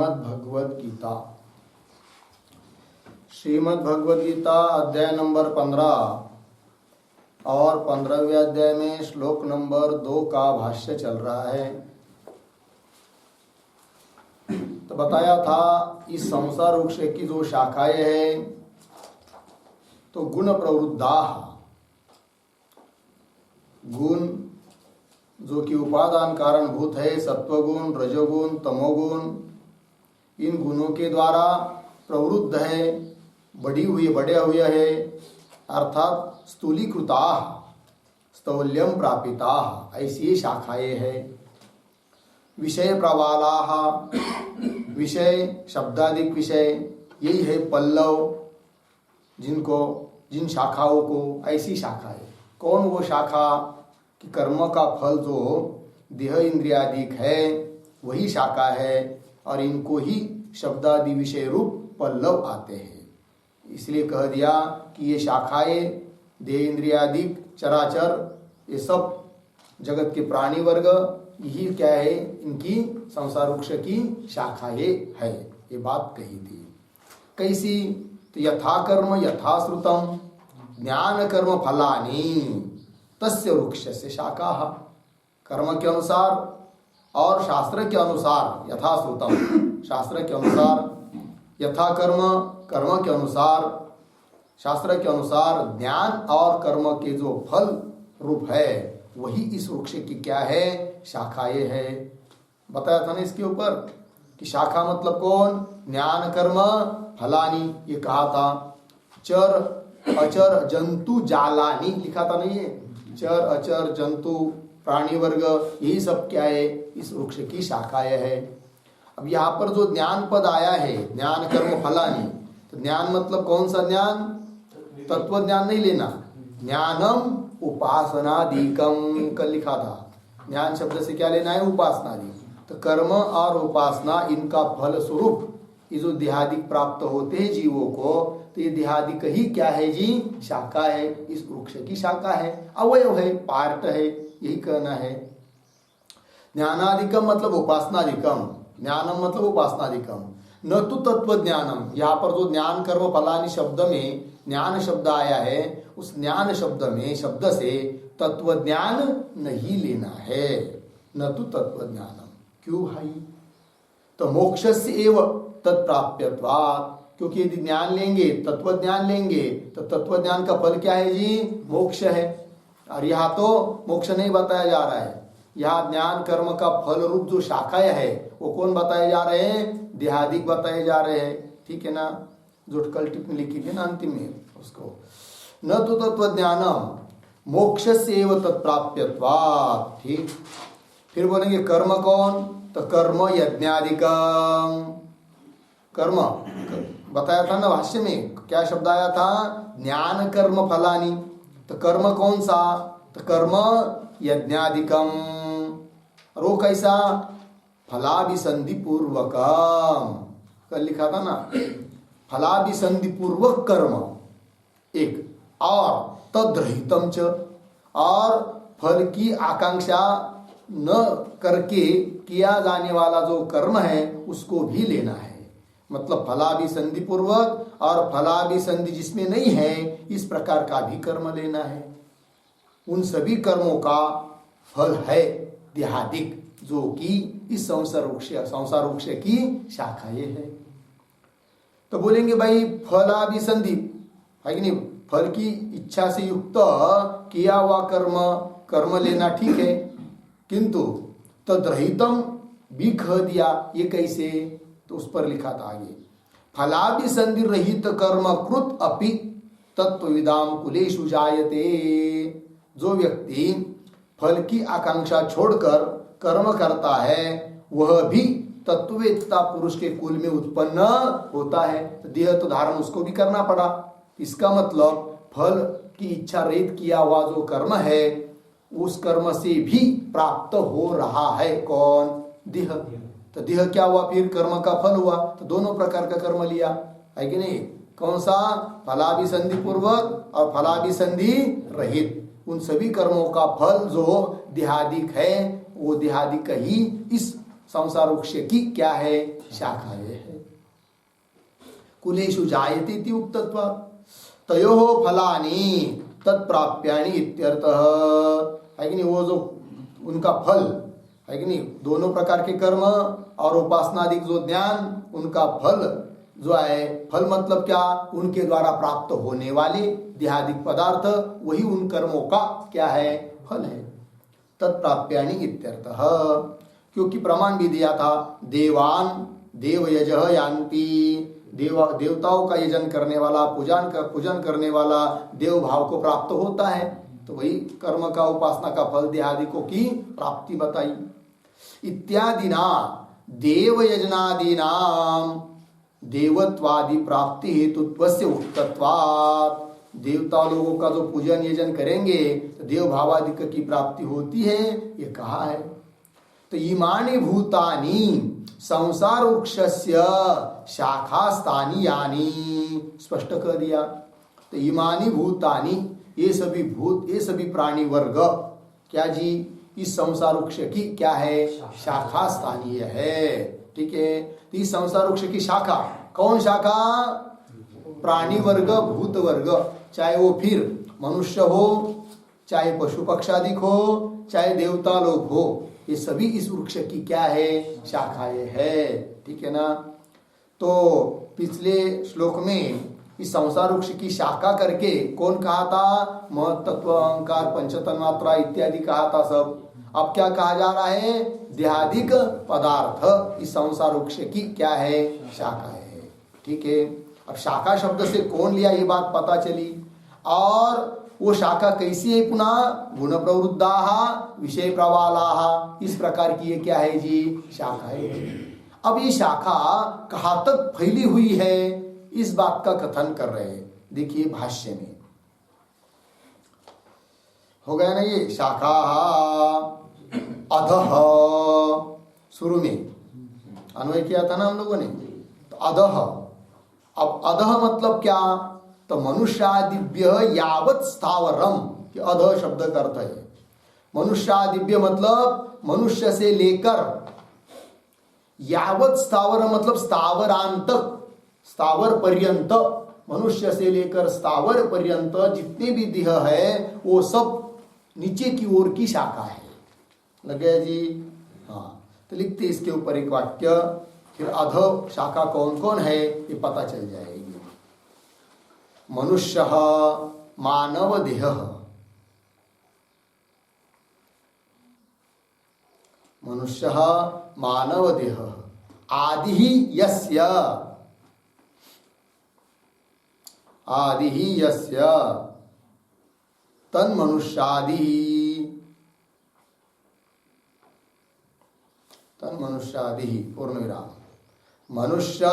श्रीमद् भगवद गीता। श्रीमद् भगवद गीता अध्याय नंबर 15 और 15वें अध्याय में श्लोक नंबर 2 का भाष्य चल रहा है। तो बताया था इस संसार वृक्ष की जो शाखाएं हैं तो गुण प्रवृद्धा, गुण जो कि उपादान कारणभूत है, सत्वगुण, रजोगुण, तमोगुण, इन गुणों के द्वारा प्रवृद्ध है, बढ़े हुए है, अर्थात स्थूलीकृता, स्थौल्यम प्रापिता, ऐसी शाखाएं है। विषय प्रवाला, विषय शब्दादिक विषय, यही है पल्लव, जिन शाखाओं को ऐसी शाखाएं। कौन वो शाखा कि कर्म का फल जो देह इंद्रियादिक है वही शाखा है, और इनको ही शब्दादि विषय रूप पल्लव आते हैं। इसलिए कह दिया कि ये शाखाएं देह इंद्रियादिक चराचर, ये सब जगत के प्राणी वर्ग यही क्या है, इनकी संसार वृक्ष की शाखाएं है। ये बात कही थी। कैसी? तो यथा कर्म यथा श्रुतम ज्ञान कर्म फलानि तस्य वृक्ष से शाखा। कर्म के अनुसार और शास्त्र के अनुसार, यथा श्रुतम शास्त्र के अनुसार, यथा कर्म कर्म के अनुसार, शास्त्र के अनुसार, ज्ञान और कर्म के जो फल रूप है वही इस वृक्ष की क्या है, शाखाएं है। बताया था ना इसके ऊपर कि शाखा मतलब कौन, ज्ञान कर्म फलानी, ये कहा था। चर अचर जंतु जालानी लिखा था नहीं है, चर अचर जंतु प्राणी वर्ग यही सब क्या है, इस वृक्ष की शाखाएं है। अब यहाँ पर जो ज्ञान पद आया है, ज्ञान कर्म फलानी, तो ज्ञान मतलब कौन सा ज्ञान, तत्व ज्ञान नहीं लेना, ज्ञानम उपासनादिकम कल लिखा था। ज्ञान शब्द से क्या लेना है, उपासनादि। तो कर्म और उपासना इनका फल स्वरूप ये जो देहादिक प्राप्त होते हैं जीवों को, तो ये देहादिक ही क्या है जी, शाखा है, इस वृक्ष की शाखा है, अवयव है, पार्ट है, यही कहना है। ज्ञानादिकम मतलब उपासनादिकम, ज्ञानम मतलब उपासनादिकम, न तो तत्व ज्ञानम। यहाँ पर जो ज्ञान कर्म फलानी शब्द में ज्ञान शब्द आया है, उस ज्ञान शब्द में शब्द से तत्व ज्ञान नहीं लेना है, न तो तत्व ज्ञानम। क्यों भाई? तो मोक्ष से एव तत्प्राप्यत्वात्, क्योंकि यदि ज्ञान लेंगे, तत्व ज्ञान लेंगे, तो तत्व ज्ञान का फल क्या है जी, मोक्ष है। और यहाँ तो मोक्ष नहीं बताया जा रहा है, यहाँ ज्ञान कर्म का फल रूप जो शाखाएं है वो कौन बताए जा रहे हैं, देहादिक बताए जा रहे हैं। ठीक है ना, जो कल टिप्पणी लिखी थी ना अंतिम में उसको, न तो तत्व ज्ञानम मोक्ष से एव तत्प्राप्यत्वात्। ठीक, फिर बोलेंगे कर्म कौन, तो कर्म यज्ञादिकम। कर्म बताया था ना भाष्य में, क्या शब्द आया था, ज्ञान कर्म फलानी। तो कर्म कौन सा, तो कर्म यज्ञादिकम। और वो कैसा, फलाभिसंधि पूर्वकम, कल लिखा था ना, फलाभिसंधि पूर्वक कर्म एक, और तद्रहितम च, और फल की आकांक्षा न करके किया जाने वाला जो कर्म है उसको भी लेना है। मतलब फलाभिसंधि पूर्वक और फलाभिसंधि जिसमें नहीं है, इस प्रकार का भी कर्म लेना है। उन सभी कर्मों का फल है देहादिक, जो कि इस संसार वृक्ष की शाखाएं है। तो बोलेंगे भाई फलाभिसंधि है कि नहीं, फल की इच्छा से युक्त किया हुआ कर्म लेना ठीक है, किंतु तद्रहितम भी कह दिया, ये कैसे, तो उस पर लिखा था आगे, फलाभिसंधि रहित कर्म कृत अपि तत्वविदाम कुलेषु जायते। जो व्यक्ति फल की आकांक्षा छोड़कर कर्म करता है वह भी तत्ववेत्ता पुरुष के कुल में उत्पन्न होता है। तो देह तो धारण उसको भी करना पड़ा। इसका मतलब फल की इच्छा रहित किया हुआ जो कर्म है उस कर्म से भी प्राप्त हो रहा है कौन, देह। तो देह क्या हुआ, फिर कर्म का फल हुआ। तो दोनों प्रकार का कर्म लिया है कि नहीं, कौन सा, फलाभिसंधि पूर्वक और फलाभिसंधि रहित। उन सभी कर्मों का फल जो देहादिक है वो देहादिक ही इस संसार वृक्ष की क्या है, शाखाएं है। कुलेषु जायते इति उक्तत्वात् तयोः फलानि तत्प्राप्यानि इत्यर्थः, है कि नहीं। वो जो उनका फल है कि नहीं, दोनों प्रकार के कर्म और उपासनादिक जो ज्ञान, उनका फल जो है, फल मतलब क्या, उनके द्वारा प्राप्त होने वाले देहादिक पदार्थ, वही उन कर्मों का क्या है, फल है। तत्प्राप्यानि इत्यर्थः, क्योंकि प्रमाण भी दिया था, देवान देवयजः यान्ति, देवताओं का यजन करने वाला, पूजन करने वाला देव भाव को प्राप्त होता है। तो वही कर्म का, उपासना का फल देहादिकों की प्राप्ति बताई। इत्यादिना देवयजनादीनाम देवत्वादि प्राप्ति हेतुत्वस्य उक्तत्वात्, देवता लोगों का जो पूजन यजन करेंगे तो देव भावादिक की प्राप्ति होती है, ये कहा है। तो इमानि भूतानि संसार वृक्षस्य शाखास्तानि यानी, स्पष्ट कर दिया। तो इमानि भूतानि, ये सभी भूत, ये सभी प्राणी वर्ग क्या जी, इस संसार वृक्ष की क्या है, शाखा स्थानीय है। ठीक है। तो इस संसार वृक्ष की शाखा, कौन शाखा, प्राणी वर्ग, भूत वर्ग, चाहे वो फिर मनुष्य हो, चाहे पशु पक्षादिक हो, चाहे देवता लोग हो, ये सभी इस वृक्ष की क्या है, शाखाएं है। ठीक है ना। तो पिछले श्लोक में इस संसार वृक्ष की शाखा करके कौन कहा था, महत्त्व, अहंकार, पंचतन्मात्रा इत्यादि कहा था सब। अब क्या कहा जा रहा है, देहादिक पदार्थ इस संसार वृक्ष की क्या है, शाखा है। ठीक है। अब शाखा शब्द से कौन लिया, ये बात पता चली। और वो शाखा कैसी है, पुनः गुण प्रवृद्धा विषय प्रवाला, इस प्रकार की ये क्या है जी, शाखा है। अब ये शाखा कहाँ तक फैली हुई है, इस बात का कथन कर रहे हैं। देखिए भाष्य में हो गया ना, ये शाखा अधः, शुरू में अन्वय किया था ना हम लोगों ने, तो अधः। अब अधः मतलब क्या, तो मनुष्यादिभ्य यावत् स्थावरम, कि अधः शब्द का अर्थ है मनुष्यादिभ्य, मतलब मनुष्य से लेकर, यावत् स्थावर मतलब स्थावरांतक, स्थावर पर्यंत, मनुष्य से लेकर स्थावर पर्यंत जितने भी देह है वो सब नीचे की ओर की शाखा है। लग गया जी। हाँ, तो लिखते इसके ऊपर एक वाक्य, फिर अध शाखा कौन कौन है ये पता चल जाएगी। मनुष्य मानव देह, मनुष्य मानव देह, आदि ही यस्य, आदि ही यस्य, तन्मनुष्यादि, तन्मनुष्यादि, पूर्ण विराम। मनुष्य,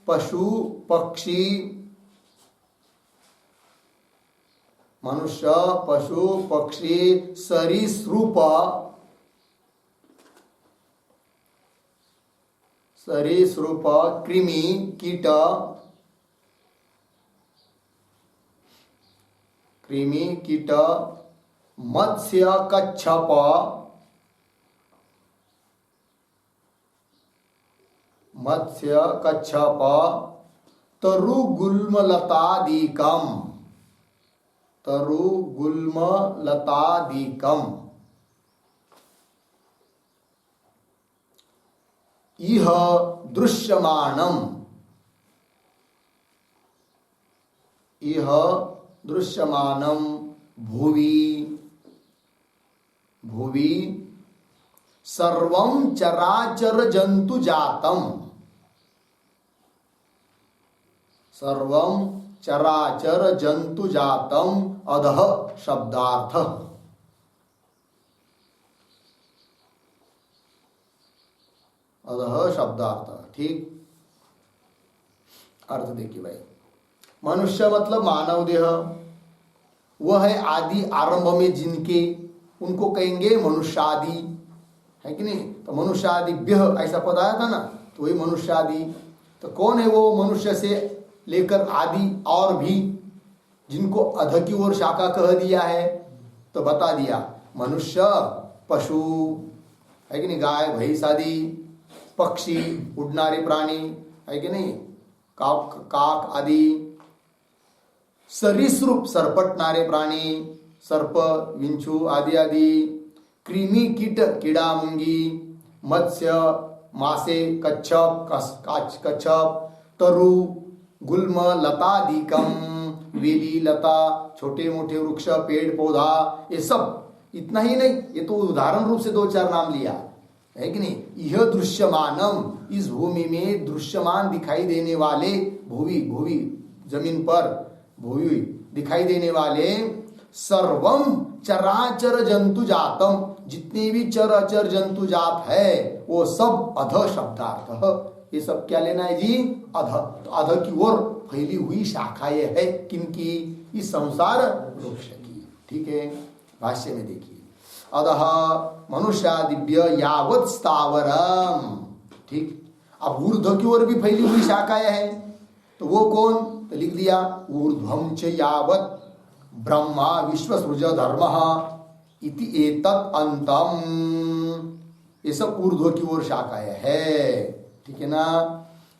पशु, पक्षी, मनुष्य, पशु, पक्षी, सरीसृप, सरीसृप, कृमि, कीट, कृमि, कीट, मत्स्य, कच्छप, मत्स्य, कच्छप, तरुगुल्मलतादिकम, तरुगुल्मलतादिकम, इह दृश्यमानम, इह दृश्यमानम भुवि, भुवि सर्वं चराचर जंतु जातम, सर्वं चराचर जंतु जातम अधः शब्दार्थ। अधः शब्दार्थ, ठीक। अर्थ देखिए भाई, मनुष्य मतलब मानव देह, वह है आदि आरंभ में जिनके, उनको कहेंगे मनुष्यादि, है कि नहीं। तो मनुष्यादिभ्य ऐसा पद आया था ना, तो वही मनुष्यादि। तो कौन है वो मनुष्य से लेकर आदि और भी, जिनको अध की ओर शाखा कह दिया है, तो बता दिया मनुष्य, पशु, है कि नहीं, गाय भैंस आदि, पक्षी, उडणारे प्राणी आहे की नाही, काक काक आदी, सरीसृप सरपटणारे प्राणी, सर्प, विंचू आदी आदी, कृमी, कीट, किडा, मुंगी, मत्स्य, मासे, कच्छप, कच्छप, तरु, गुल्म, लतादिकम, वेली, लता, छोटे मोटे वृक्ष, पेड़ पौधा, ये सब। इतना ही नहीं, ये तो उदाहरण रूप से 2-4 नाम लिया है कि नहीं। यह दृश्यमानम, इस भूमि में दृश्यमान दिखाई देने वाले, भूवि भूवि जमीन पर भूवि दिखाई देने वाले, सर्वम चराचर जंतु जातम, जितने भी चर अचर जंतु जात है वो सब अध शब्दार्थ। ये सब क्या लेना है जी, अध। तो अध की ओर फैली हुई शाखाएं है, किनकी, इस संसार वृक्ष की। ठीक है, भाष्य में देखिए, अधः मनुष्यादिभ्य यावत् स्थावरम। ठीक, अब ऊर्ध्व की ओर भी फैली हुई शाखाएं हैं, तो वो कौन, तो लिख दिया ऊर्ध्वम च यावत् ब्रह्मा विश्वसृज धर्मः इति एतत् अंतम। ये सब ऊर्ध्व की ओर शाखाएं है, ठीक है ना।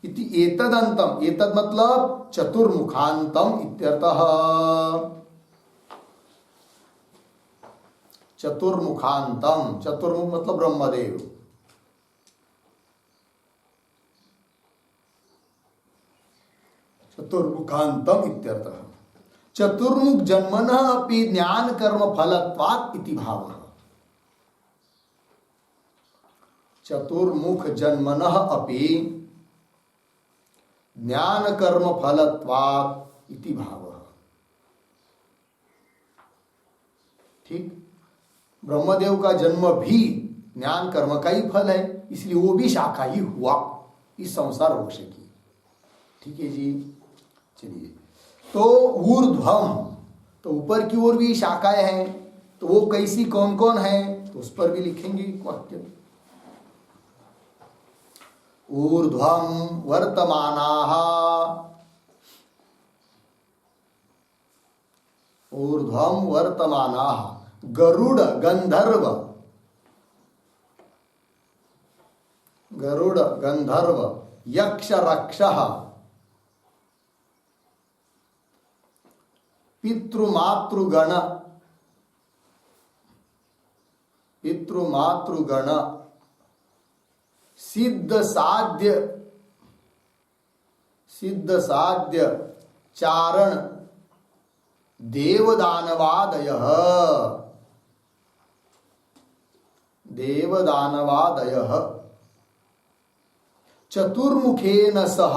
इति एतद अंतम, एतद मतलब चतुर्मुखांतम इत्यर्थः। चतुर्मुखांतम, चतुर्मुख मतलब ब्रह्मदेव। चतुर्मुखांतम इत्यर्थः। चतुर्मुख जन्मनः अपि ज्ञान कर्म फलत्वात् इति भावः। चतुर्मुख जन्मनः अपि ज्ञान कर्म फलत्वात् इति भावः। ठीक, ब्रह्मदेव का जन्म भी ज्ञान कर्म का ही फल है, इसलिए वो भी शाखा ही हुआ इस संसार वृक्ष की। ठीक है जी, चलिए। तो ऊर्ध्वम, तो ऊपर की ओर भी शाखाएं हैं, तो वो कैसी, कौन कौन है, तो उस पर भी लिखेंगे वाक्य। ऊर्ध्वम वर्तमानाः, ऊर्ध्वम वर्तमानाः गरुड़ गंधर्व, गरुड़ गंधर्व, यक्ष रक्षः, पितृमातृगण, पितृमातृगण, सिद्ध साध्य, सिद्ध साध्य चारण, देवदानवादयः, देवदानवादयः, चतुर्मुखेन सह,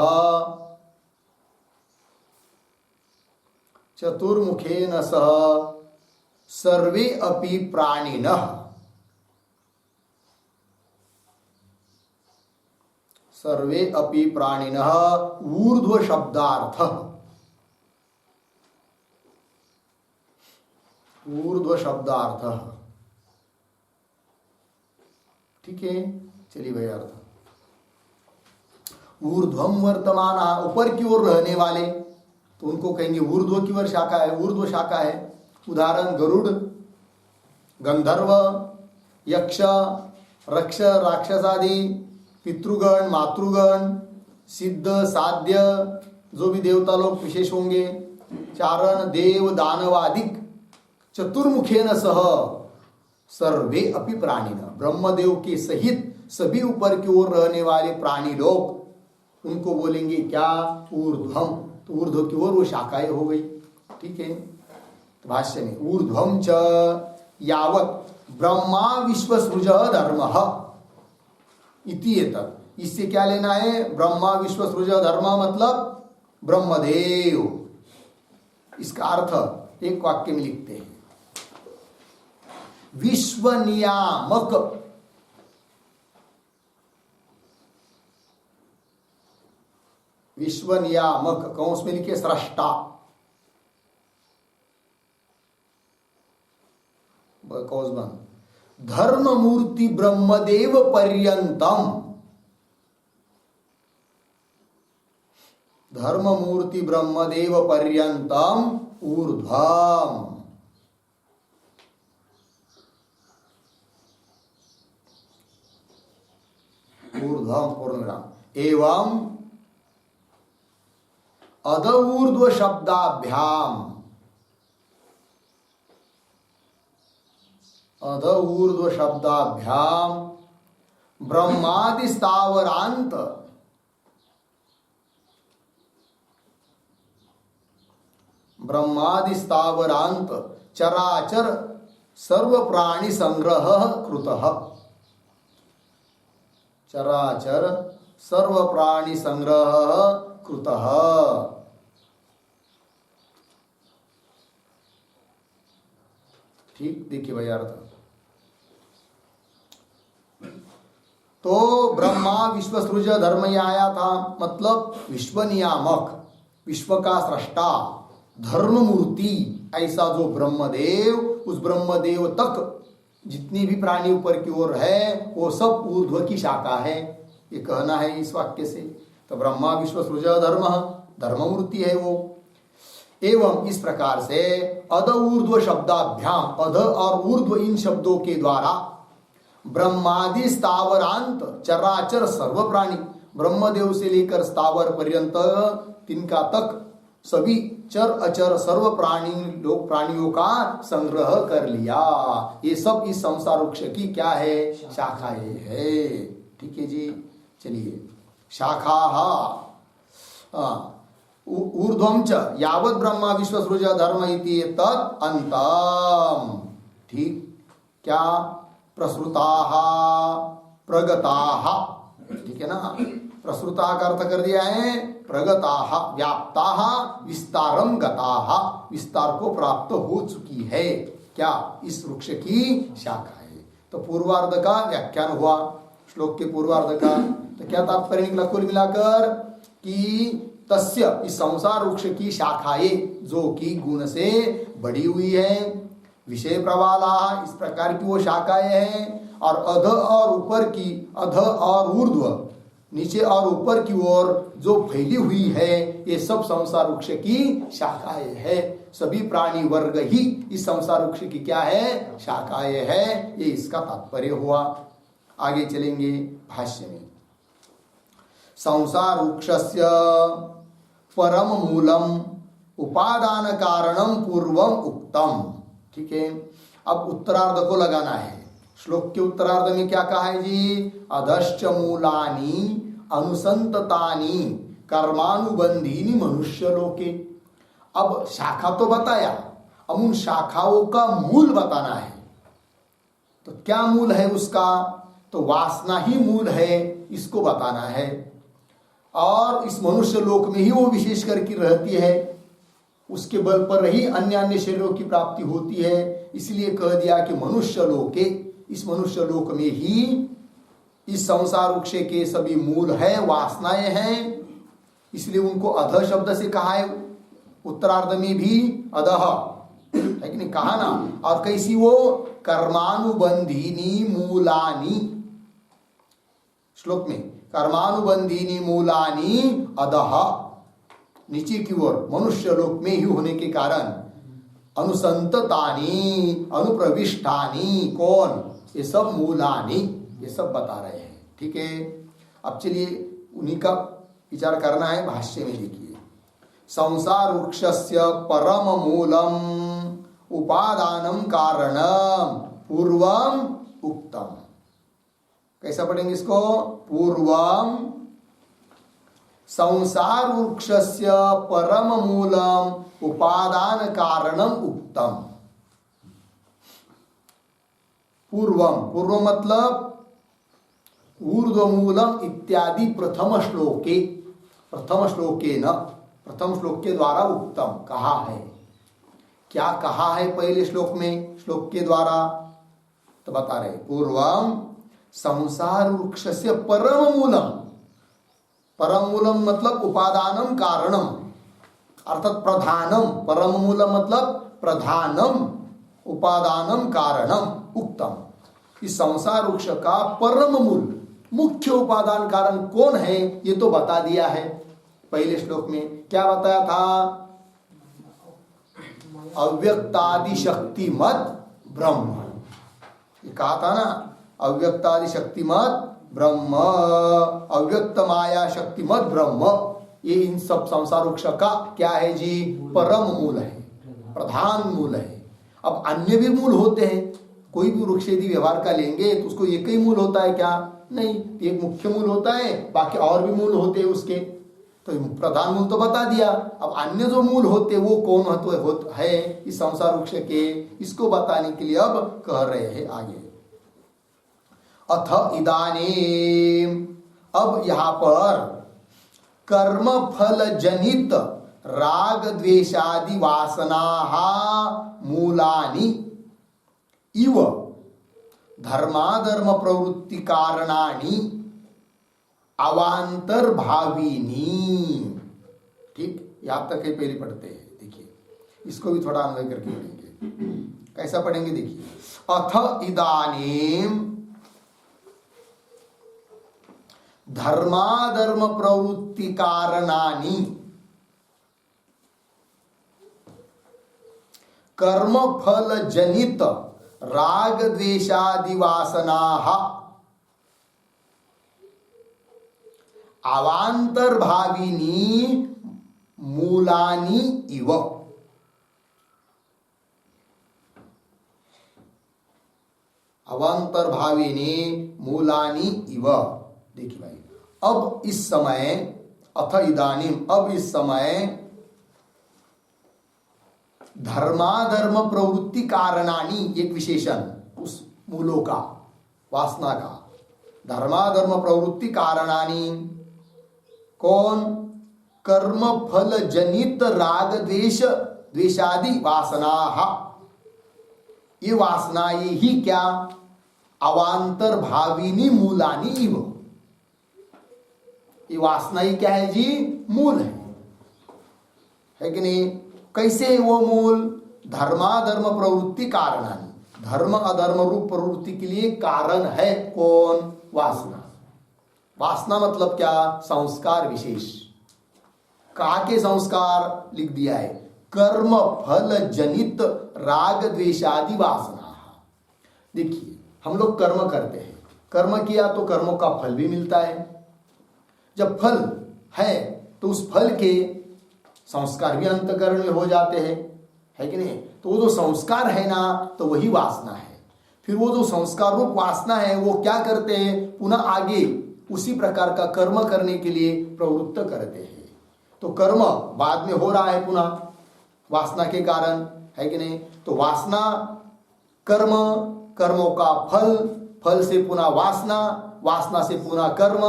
चतुर्मुखेन सह सर्वे अपि प्राणिनः, सर्वे अपि प्राणिनः ऊर्ध्व शब्दार्थः, ऊर्ध्व शब्दार्थः। ठीक है, चलिए भाई अर्थ। ऊर्ध्वम वर्तमान, ऊपर की ओर रहने वाले, तो उनको कहेंगे ऊर्ध्व की ओर शाखा है, ऊर्ध्व शाखा है। उदाहरण गरुड़, गंधर्व, यक्ष, रक्ष, राक्षस आदि, पितृगण, मातृगण, सिद्ध, साध्य, जो भी देवता लोग विशेष होंगे, चारण, देव, दानवादिक, चतुर्मुखेन सह सर्वे अपि प्राणिन, ब्रह्मदेव के सहित सभी ऊपर की ओर रहने वाले प्राणी लोग, उनको बोलेंगे क्या, ऊर्ध्वम। तो ऊर्ध्व की ओर वो शाखाएं हो गई। ठीक है, तो भाष्य में ऊर्ध्वम च यावत् ब्रह्मा विश्वसृज धर्मः इति एतत्। इससे क्या लेना है, ब्रह्मा विश्वसृज धर्म मतलब ब्रह्मदेव। इसका अर्थ एक वाक्य में लिखते हैं, विश्व नियामक, विश्व नियामक, कौंस में लिखे सृष्टा, कौंस बंद, धर्म मूर्ति ब्रह्मदेव पर्यंतम, धर्म मूर्ति ब्रह्मदेव पर्यंतम ऊर्ध्वम। ऊर्ध्वम एवं अध ऊर्ध्व शब्दाभ्याम ब्रह्मादि स्थावरांत चराचर सर्व प्राणी संग्रह कृतः। चराचर सर्व प्राणी संग्रह कृतः। ठीक, देखिए भाई अर्थ। तो ब्रह्मा विश्व सृज धर्म ही आया था, मतलब विश्व नियामक, विश्व का सृष्टा, धर्म मूर्ति, ऐसा जो ब्रह्मदेव, उस ब्रह्मदेव तक जितनी भी प्राणी ऊपर की ओर है वो सब ऊर्ध्व की शाखा है, ये कहना है इस वाक्य से। तो ब्रह्मा विश्व सृज धर्म मूर्ति है वो। एवं इस प्रकार से अध ऊर्ध्व शब्दाभ्याम, अध और ऊर्ध्व इन शब्दों के द्वारा ब्रह्मादि स्थावरांत चराचर सर्व प्राणी, ब्रह्मदेव से लेकर स्थावर पर्यंत तिनका तक सभी चर अचर सर्व प्राणियों का संग्रह कर लिया। ये सब इस संसार वृक्ष की क्या है? शाखाएं है। ठीक है जी, चलिए। शाखा ऊर्ध्वं च यावत् ब्रह्मा विश्व सृज धर्म इति तत् अंतम। ठीक, क्या? प्रसृताः प्रगताः। ठीक है ना, प्रसृता का अर्थ कर दिया है प्रगताः, व्याप्ताः, विस्तारम गताः, विस्तार को प्राप्त हो चुकी है। क्या? इस वृक्ष की शाखा है। तो पूर्वार्ध का व्याख्यान हुआ, श्लोक के पूर्वार्ध का। तो क्या तात्पर्य निकला कुल मिलाकर? कि तस्य, इस संसार वृक्ष की शाखाएं जो कि गुण से बढ़ी हुई है, विषय प्रवाला, इस प्रकार की वो शाखाएं हैं। और अध और ऊपर की, अध और ऊर्ध्व, नीचे और ऊपर की ओर जो फैली हुई है, ये सब संसार वृक्ष की शाखाएं है। सभी प्राणी वर्ग ही इस संसार वृक्ष की क्या है? शाखाएं है। ये इसका तात्पर्य हुआ। आगे चलेंगे भाष्य में। संसार वृक्षस्य परम मूलम उपादान कारणम पूर्वम उक्तम। ठीक है, अब उत्तरार्ध को लगाना है। श्लोक के उत्तरार्ध में क्या कहा है जी? अधश्च मूलानि अनुसंततानि कर्मानुबंधीनि मनुष्य लोके। अब शाखा तो बताया, अब उन शाखाओं का मूल बताना है। तो क्या मूल है उसका? तो वासना ही मूल है, इसको बताना है। और इस मनुष्य लोक में ही वो विशेष करके रहती है, उसके बल पर ही अन्य अन्य शरीरों की प्राप्ति होती है। इसलिए कह दिया कि मनुष्य लोके, इस मनुष्य लोक में ही इस संसार वृक्ष के सभी मूल है, वासनाएं हैं। इसलिए उनको अध शब्द से कहा है। उत्तरार्ध में भी अधः है कि नहीं, कहा ना। और कैसी वो? कर्मानुबंधीनी मूलानी, श्लोक में कर्मानुबंधीनी मूलानी अधः, नीचे की ओर मनुष्य लोक में ही होने के कारण अनुसंततानी, अनुप्रविष्टानी, कौन? ये सब मूलानी, ये सब बता रहे हैं। ठीक है, अब चलिए उन्हीं का विचार करना है। भाष्य में देखिए, संसार वृक्षस्य परम मूलम उपादानम कारणम पूर्वम उक्तम। कैसा पढ़ेंगे इसको? पूर्वम संसार वृक्षस्य परम मूलम उपादान कारणम उक्तम। पूर्वम, पूर्व मतलब ऊर्ध्वमूलम इत्यादि प्रथम श्लोके, प्रथम श्लोके न, प्रथम श्लोक के द्वारा उक्तम कहा है। क्या कहा है पहले श्लोक में, श्लोक के द्वारा? तो बता रहे पूर्वम संसार वृक्षस्य परम मूलम। परम मूलम मतलब उपादानम कारणम, अर्थात प्रधानम। परम मूलम मतलब प्रधानम, उपादानम कारणम उक्तम। इस संसार वृक्ष का परम मूल, मुख्य उपादान कारण कौन है, ये तो बता दिया है पहले श्लोक में। क्या बताया था? अव्यक्तादि शक्तिमत ब्रह्म, ये कहा था ना, अव्यक्तादि शक्तिमत ब्रह्म, अव्यक्त माया शक्तिमत ब्रह्म, ये इन सब संसार वृक्ष का क्या है जी? परम मूल है, प्रधान मूल है। अब अन्य भी मूल होते हैं, कोई भी वृक्ष यदि व्यवहार का लेंगे तो उसको एक ही मूल होता है क्या? नहीं, एक मुख्य मूल होता है, बाकी और भी मूल होते हैं उसके। तो प्रधान मूल तो बता दिया, अब अन्य जो मूल होते वो कौन है इस संसार वृक्ष के, इसको बताने के लिए अब कह रहे हैं आगे। अथ इदानीम, अब यहां पर कर्म फल जनित राग द्वेषादि वासना मूलानि इव धर्माधर्म प्रवृत्ति कारणानि अवांतर भाविनी। ठीक, यहां तक है, पहले पढ़ते हैं, देखिए इसको भी थोड़ा अन्वय करके पढ़ेंगे। कैसा पढ़ेंगे देखिए। अथ इदानीम धर्माधर्म प्रवृत्ति कारणानि कर्म फल जनित राग द्वेषादि वासना अवांतर भाविनी मूलानि इव। अवांतर भाविनी मूलानि इव। देखिए भाई, अब इस समय, अथ इदानीम, अब इस समय धर्माधर्म प्रवृत्ति कारणानि, एक विशेषण उस मूलों का, वासना का। धर्माधर्म प्रवृत्ति कारणानि कौन? कर्म फल जनित राग द्वेष द्वेषादि वासना। ये वासनाएं ही क्या? अवांतर भाविनी मूलानि इव। ये वासना ही क्या है जी? मूल है कि नहीं? कैसे वो मूल? धर्माधर्म प्रवृत्ति कारणानि, धर्म अधर्म रूप प्रवृत्ति के लिए कारण है कौन? वासना। वासना मतलब क्या? संस्कार विशेष। कहा के संस्कार लिख दिया है, कर्म फल जनित राग द्वेषादि वासना। देखिए, हम लोग कर्म करते हैं, कर्म किया तो कर्मों का फल भी मिलता है। जब फल है तो उस फल के संस्कार भी अंतःकरण में हो जाते हैं, है कि नहीं? तो वो जो संस्कार है ना, तो वही वासना है। फिर वो जो संस्कार रूप वासना है वो क्या करते हैं? पुनः आगे उसी प्रकार का कर्म करने के लिए प्रवृत्त करते हैं। तो कर्म बाद में हो रहा है पुनः वासना के कारण, है कि नहीं? तो वासना, कर्म, कर्मों का फल, फल से पुनः वासना, वासना से पुनः कर्म,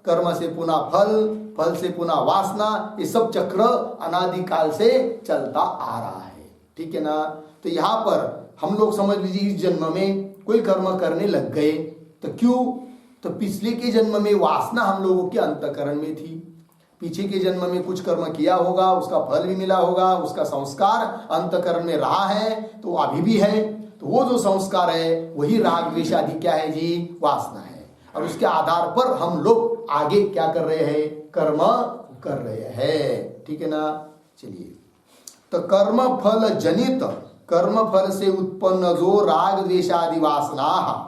कर्म से पुनः फल, फल से पुनः वासना। ये सब चक्र अनादिकाल से चलता आ रहा है, ठीक है ना? तो यहाँ पर हम लोग समझ लीजिए, इस जन्म में कोई कर्म करने लग गए तो क्यों? तो पिछले के जन्म में वासना हम लोगों के अंतःकरण में थी, पीछे के जन्म में कुछ कर्म किया होगा, उसका फल भी मिला होगा, उसका संस्कार अंतःकरण में रहा है, तो अभी भी है। तो वो जो संस्कार है वही राग द्वेष आदि क्या है जी? वासना है। और उसके आधार पर हम लोग आगे क्या कर रहे हैं? कर्म कर रहे हैं, ठीक है ना? चलिए, तो कर्म फल जनित, कर्म फल से उत्पन्न जो राग द्वेष आदि वासना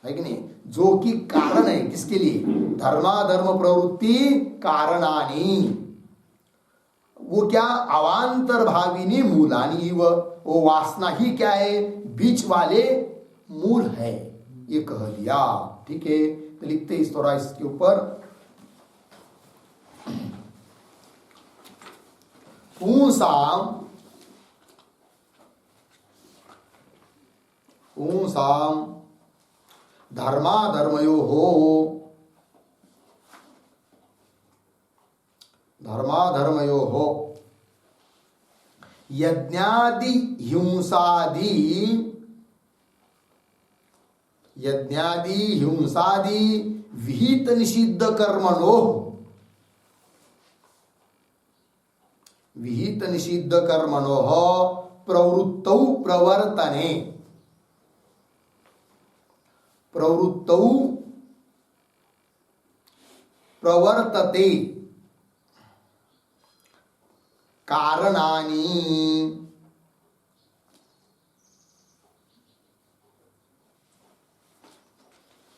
है कि नहीं, जो कि कारण है किसके लिए? धर्माधर्म प्रवृत्ति कारणानि, वो क्या? अवांतर भाविनी मूलानि। वो वासना ही क्या है? बीच वाले मूल है, ये कह दिया, ठीक है? तो लिखते इस थोड़ा इसके ऊपर, पुंसाम धर्माधर्मयोः यज्ञादि हिंसादि विहित निषिद्ध कर्मणोः प्रवृत्तौ प्रवर्तते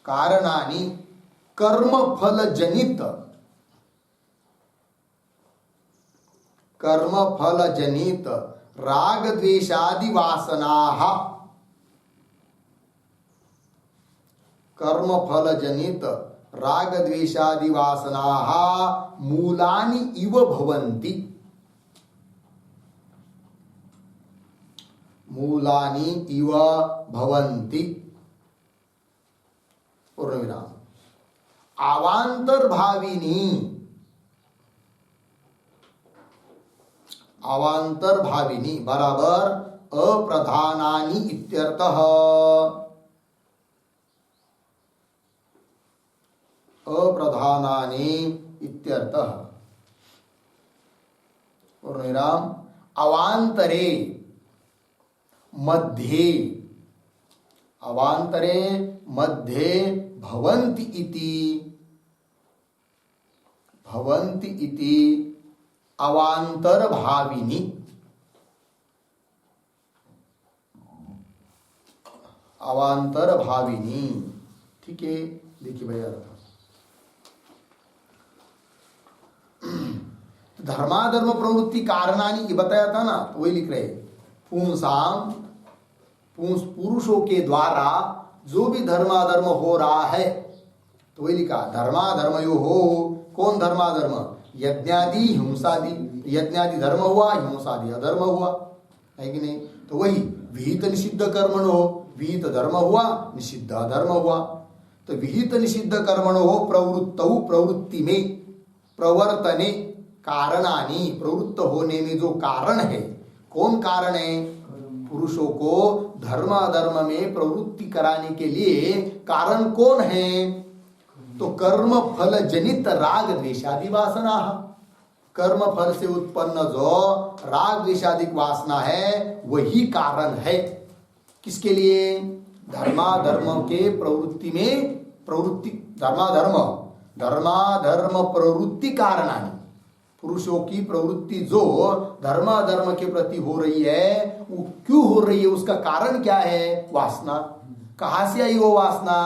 कारणानि कर्म फल जनित राग द्वेषादि वासनाः, कर्म फल जनित राग द्वेषादि वासनाः मूलानि इव भवन्ति, मूलानि इव भवन्ति, पूर्ण विराम। अवांतर भाविनी, अवांतर भाविनी बराबर अप्रधानानि इत्यर्थः, अप्रधानानि इत्यर्थः, पूर्ण विराम। अवांतरे मध्ये, अवांतरे मध्ये भवन्ति इति अवांतर भाविनी, अवांतर भाविनी। ठीक है, देखिए भैया धर्माधर्म प्रवृत्ति कारणानी ये बताया था ना, तो वही लिख रहे पुंसाम, पुरुषों के द्वारा जो भी धर्माधर्म हो रहा है, तो वही लिखा धर्माधर्म यो हो। कौन धर्माधर्म? यज्ञादि हिंसादि, यज्ञादि धर्म हुआ, हिंसादि अधर्म हुआ, है कि नहीं? तो वही विहित निषिद्ध कर्मण हो, विहित धर्म हुआ, निषिद्ध अधर्म हुआ। तो विहित निषिद्ध कर्मण हो प्रवृत्तौ, प्रवृत्ति में, प्रवर्तने कारणानि, प्रवृत्त होने में जो कारण है, कौन कारण है? पुरुषों को धर्म अधर्म में प्रवृत्ति कराने के लिए कारण कौन है? तो कर्म फल जनित राग द्वेषादि वासना, कर्म फल से उत्पन्न जो राग द्वेषादि वासना है वही कारण है। किसके लिए? धर्माधर्म के प्रवृत्ति में, प्रवृत्ति धर्माधर्म, धर्माधर्म प्रवृत्ति कारणानि, पुरुषों की प्रवृत्ति जो धर्माधर्म के प्रति हो रही है वो क्यों हो रही है, उसका कारण क्या है? वासना। कहां से आई वो वासना?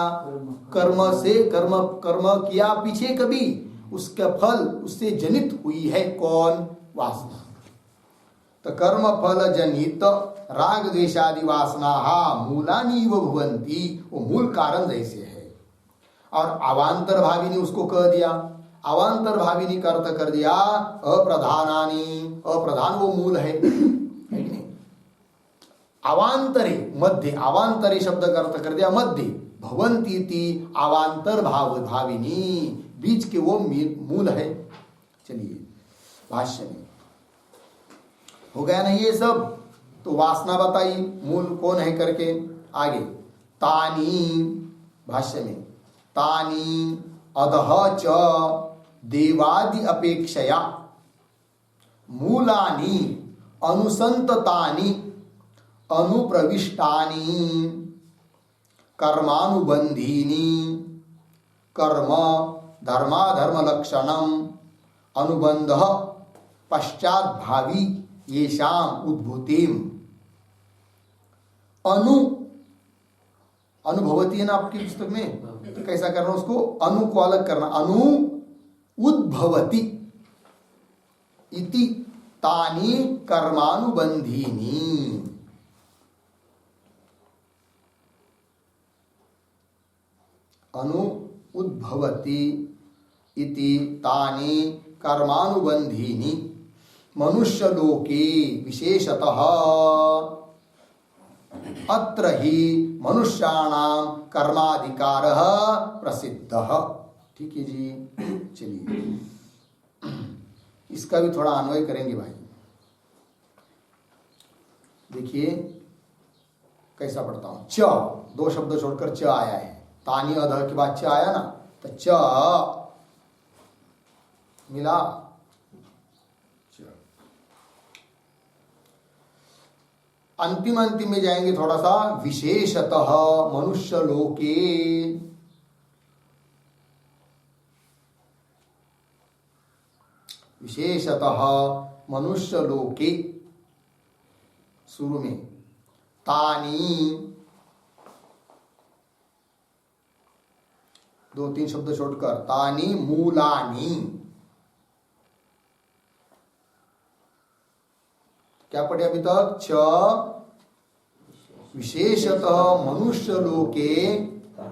कर्म से। कर्म किया पीछे कभी, उसका फल उससे जनित हुई है कौन? वासना। तो कर्म फल जनित राग द्वेषादि वासना मूलानि इव भवन्ति, वो मूल कारण जैसे है। और अवांतर भावी ने उसको कह दिया, अवांतर भाविनी का अर्थ कर दिया अप्रधानानि, अप्रधान वो मूल है कि नहीं? अवांतरे मध्य, अवांतरे शब्द का अर्थ कर दिया मध्य, भवन्ति इति अवांतर भाविनी, बीच के वो मूल है। चलिए भाष्य में हो गया ना ये सब। तो वासना बताई, मूल कौन है करके। आगे तानी, भाष्य में तानी अधः च देवादि अपेक्षया मूलानि अनुसंततानि अनुप्रविष्टानि कर्मानुबंधीनि कर्म धर्माधर्म लक्षणम अनुबंध पश्चात भावी येषाम उद्भूतिम। अनुभवती है ना आपकी पुस्तक में, तो कैसा करना उसको? अनु को अलग करना, अनु उद्भवती इति तानि कर्मानुबंधीनि। अनु उद्भवती इति तानि कर्मानुबंधीनि मनुष्य लोके विशेषतः अत्र ही मनुष्याणां कर्माधिकारः प्रसिद्धः। ठीक है जी। चलिए इसका भी थोड़ा अन्वय करेंगे भाई। देखिए कैसा पढ़ता हूं। च, दो शब्द छोड़कर च आया है, तानी अध के बाद च आया ना, तो च मिला। अंतिम अंतिम में जाएंगे थोड़ा सा, विशेषतः मनुष्य लोके, विशेषतः मनुष्य लोके, शुरू में तानी, 2-3 शब्द छोड़कर, तानी मूलानी। क्या पढ़े अभी तक? च विशेषतः मनुष्य लोके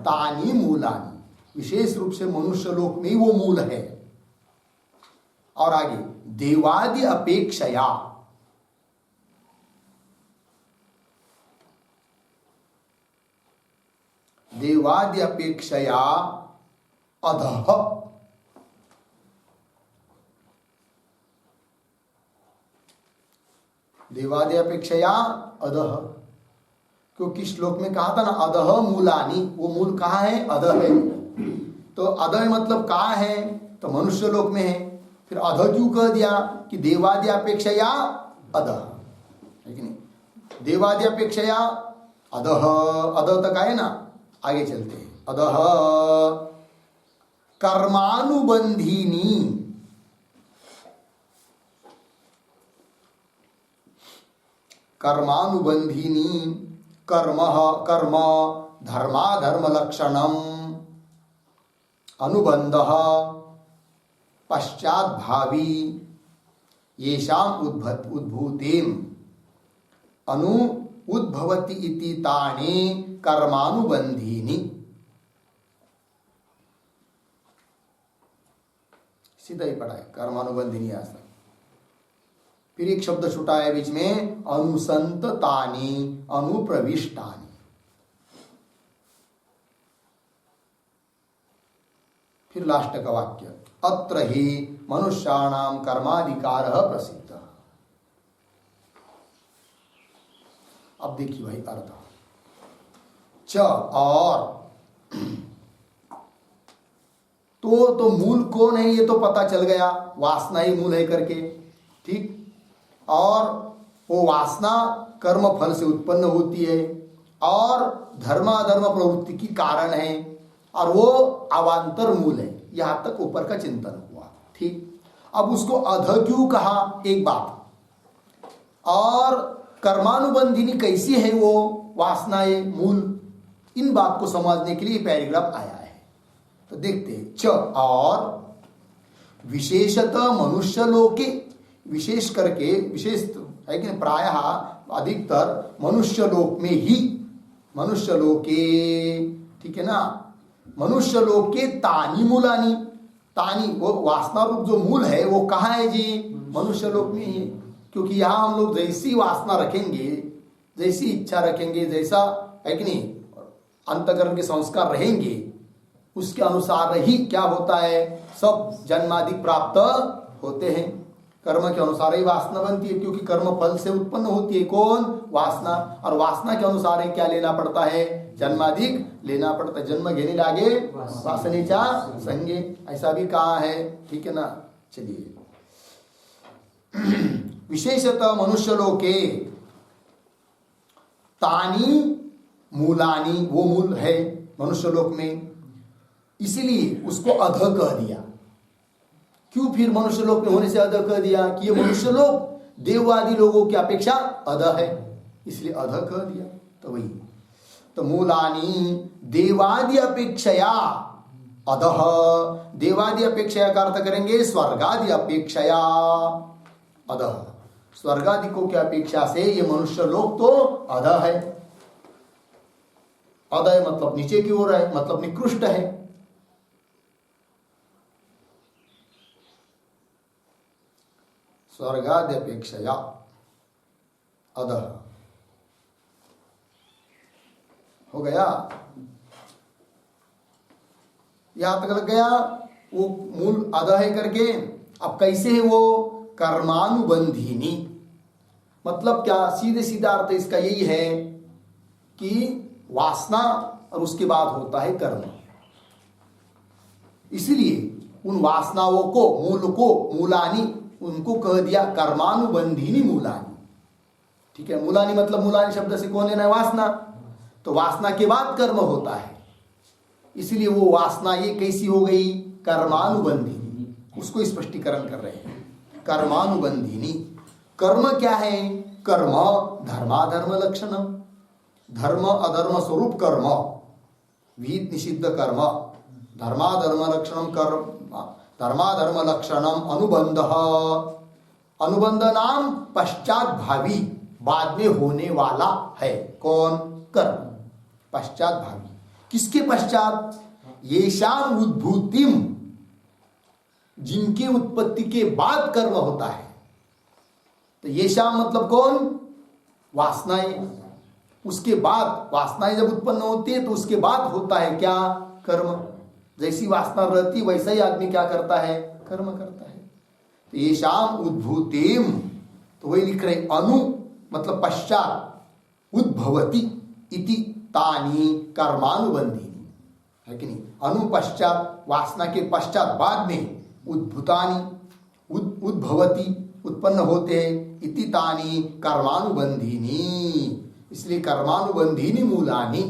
तानी मूलानी, विशेष रूप से मनुष्य लोक में ही वो मूल है। और आगे देवादि अपेक्षया, देवादि अपेक्षया अधः, देवादि अपेक्षया अधः, क्योंकि श्लोक में कहा था ना अधः मूलानी, वो मूल कहाँ है? अधः है। तो अधः मतलब कहाँ है? तो मनुष्य लोक में है। फिर अधः क्यों कह दिया? कि देवादि अपेक्षया अधः, है कि नहीं? देवादि अपेक्षया अधः, अधः तक आए ना, आगे चलते हैं। अधः कर्मानुबंधिनी, कर्मानुबंधिनी, कर्म कर्म धर्माधर्म लक्षणम अनुबंधः पश्चात भावी येषाम उद्भूतिम अनु उद्भवति इति तानि कर्मानुबंधिनी। सीधा ही पढ़ा है कर्मानुबंधिनी आसन। फिर एक शब्द छूटा है बीच में, अनुसंततानि अनुप्रविष्टानि। फिर लास्ट का वाक्य, अत्र ही मनुष्याणाम कर्माधिकारः प्रसिद्धः। अब देखिए भाई अर्थ, च और तो मूल कौन है ये तो पता चल गया, वासना ही मूल है करके, ठीक। और वो वासना कर्म फल से उत्पन्न होती है और धर्माधर्म प्रवृत्ति की कारण है, और वो अवांतर मूल है। यहां तक ऊपर का चिंतन हुआ, ठीक। अब उसको अध क्यों कहा, एक बात, और कर्मानुबंधिनी कैसी है वो वासनाएं मूल, इन बात को समझने के लिए पैराग्राफ आया है। तो देखते हैं, च और विशेषतः मनुष्य लोके, विशेष करके, विशेष है कि प्रायः अधिकतर मनुष्य लोक में ही, मनुष्य लोके, ठीक है ना, मनुष्य लोक के तानी मूलानी, तानी वो वासना रूप जो मूल है वो कहाँ है जी? मनुष्य लोक में ही। क्योंकि यहाँ हम लोग जैसी वासना रखेंगे, जैसी इच्छा रखेंगे, जैसा है कि नहीं अंतकरण के संस्कार रहेंगे, उसके अनुसार ही क्या होता है, सब जन्मादि प्राप्त होते हैं। कर्म के अनुसार ही वासना बनती है, क्योंकि कर्म फल से उत्पन्न होती है कौन? वासना। और वासना के अनुसार ही क्या लेना पड़ता है? जन्माधिक लेना पड़ता है। जन्म घेने लागे वासनेचा संगे, ऐसा भी कहा है, ठीक है ना। चलिए, विशेषतः मनुष्य लोके तानी मूलानी, वो मूल है मनुष्य लोक में, इसीलिए उसको अध कह दिया। क्यों फिर मनुष्य लोक में होने से अध कह दिया? कि ये मनुष्य लोक देववादी लोगों की अपेक्षा अध है, इसलिए अध कह दिया। तो वही, तो मूलानी देवादि अपेक्षया अधः, देवादि अपेक्षया का अर्थ करेंगे स्वर्गादि अपेक्षया अधः, स्वर्गादिकों की अपेक्षा से ये मनुष्य लोक तो अधः है। अधः मतलब नीचे की ओर है, मतलब निकृष्ट है। स्वर्गादि अपेक्षया अधः हो गया, यहां तक लग गया। वो मूल अधः है करके, अब कैसे है वो? कर्मानुबंधिनी, मतलब क्या? सीधे सीधा अर्थ इसका यही है कि वासना और उसके बाद होता है कर्म। इसलिए उन वासनाओं को, मूल को, मूलानी, उनको कह दिया कर्मानुबंधिनी मूलानी, ठीक है। मूलानी मतलब, मूलानी शब्द से कौन लेना है? वासना। तो वासना के बाद कर्म होता है, इसलिए वो वासना ये कैसी हो गई? कर्मानुबंधिनी। उसको स्पष्टीकरण कर रहे हैं, कर्मानुबंधिनी। कर्म क्या है? कर्म धर्माधर्म लक्षणम, धर्म अधर्म स्वरूप कर्म, विहित निषिद्ध कर्म, धर्माधर्म लक्षणम कर्म, धर्माधर्म लक्षणम अनुबंध, अनुबंध नाम पश्चात भावी, बाद में होने वाला है। कौन? कर्म। पश्चात भावी, किसके पश्चात? येषाम उद्भूतिम, जिनकी उत्पत्ति के बाद कर्म होता है। तो येषाम मतलब कौन? वासनाएं। उसके बाद वासनाएं जब उत्पन्न होती है तो उसके बाद होता है क्या? कर्म। जैसी वासना रहती वैसा ही आदमी क्या करता है? कर्म करता है। तो येषाम उद्भूतिम, तो वही लिख रहे अनु मतलब पश्चात, उद्भवती इति तानी कर्मानुबंधिनी, है कि नहीं? अनु पश्चात, वासना के पश्चात बाद में, उद्भूतानी उद्भवती उत्पन्न होते हैं, इति तानी कर्मानुबंधिनी, इसलिए कर्मानुबंधिनी मूलानी,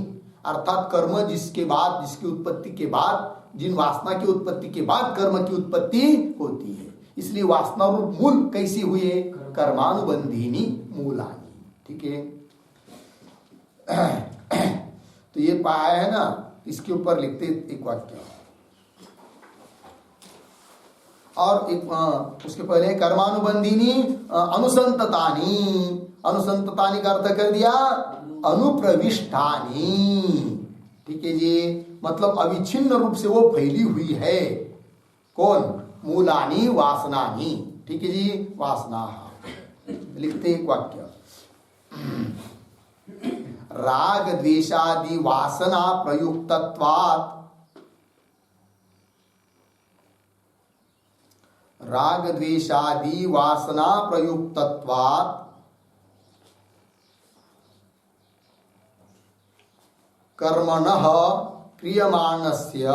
अर्थात कर्म जिसके बाद, जिसकी उत्पत्ति के बाद, जिन वासना की उत्पत्ति के बाद कर्म की उत्पत्ति होती है, इसलिए वासना रूप मूल कैसी हुए? कर्मानुबंधिनी मूलानी। ठीक है। तो ये पाया है ना, इसके ऊपर लिखते एक वाक्य और एक उसके पहले कर्मानुबंधिनी अनुसंततानी, अनुसंततानी का अर्थ कर दिया अनुप्रविष्टानी। ठीक है जी, मतलब अविच्छिन्न रूप से वो फैली हुई है। कौन? मूलानी वासनानी। ठीक है जी, वासना। लिखते एक वाक्य, राग द्वेषादि वासना प्रयुक्तत्वात्, राग द्वेषादि वासना प्रयुक्तत्वात् कर्मणः क्रियमाणस्य,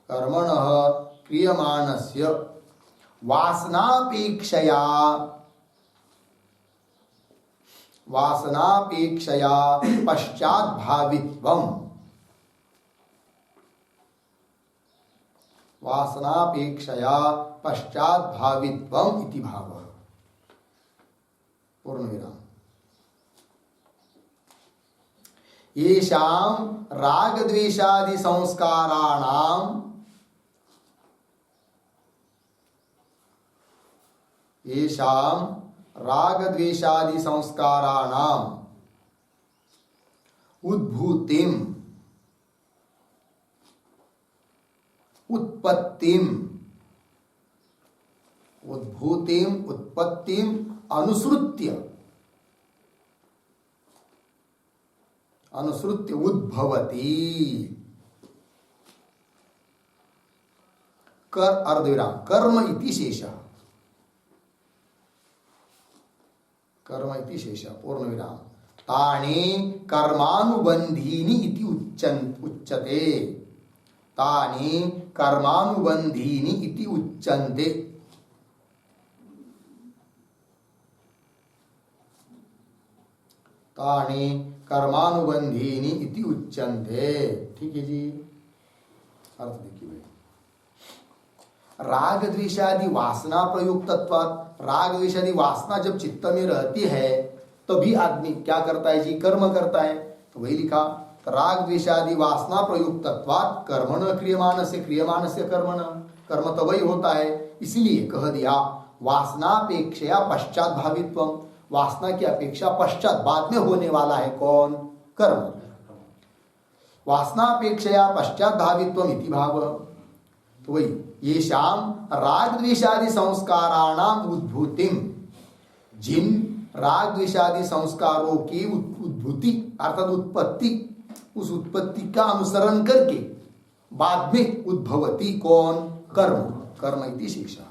कर्मणः क्रियमाणस्य वासनापेक्षया, वासनापेक्षया पश्चात भावित्वम, वासनापेक्षया पश्चात भावित्वम इति भाव। पूर्ण विराम। येषां राग द्वेषादि संस्काराणां, येषां राग द्वेषादि संस्काराणां उद्भूतिम उत्पत्तिम, उद्भूतिम उत्पत्तिम अनुसृत्य, अनुसृत्य उद्भवती, कर अर्धविराम कर्म इति शेषः, कर्म इति शेषः पूर्ण विराम। तानि कर्मानुबंधीनि इति उच्यते, तानि कर्मानुबंधीनि इति उच्यन्ते, तानि कर्मानुबंधीनि इति उच्यन्ते। ठीक है जी, अर्थ देखिए भाई। राग द्वेषादि वासना प्रयुक्तत्वात्, राग द्वेषादि वासना जब चित्त में रहती है तभी आदमी क्या करता है जी? कर्म करता है। तो वही लिखा, राग द्वेषादि वासना प्रयुक्तत्वात् कर्मण क्रियमाणस्य, क्रियमाणस्य कर्मण, कर्म तो वही होता है। इसलिए कह दिया वासनापेक्षया पश्चात भावित्वम, वासना की अपेक्षा पश्चात बाद में होने वाला है कौन? कर्म। वासनापेक्षया पश्चात भावित्वम इति भाव। तो वही येषां राग द्वेषादि संस्काराणाम उद्भूतिम, जिन राग द्वेषादि संस्कारों की उद्भूति अर्थात उत्पत्ति, उस उत्पत्ति का अनुसरण करके बाद में उद्भवती कौन? कर्म, कर्म इति शेषः।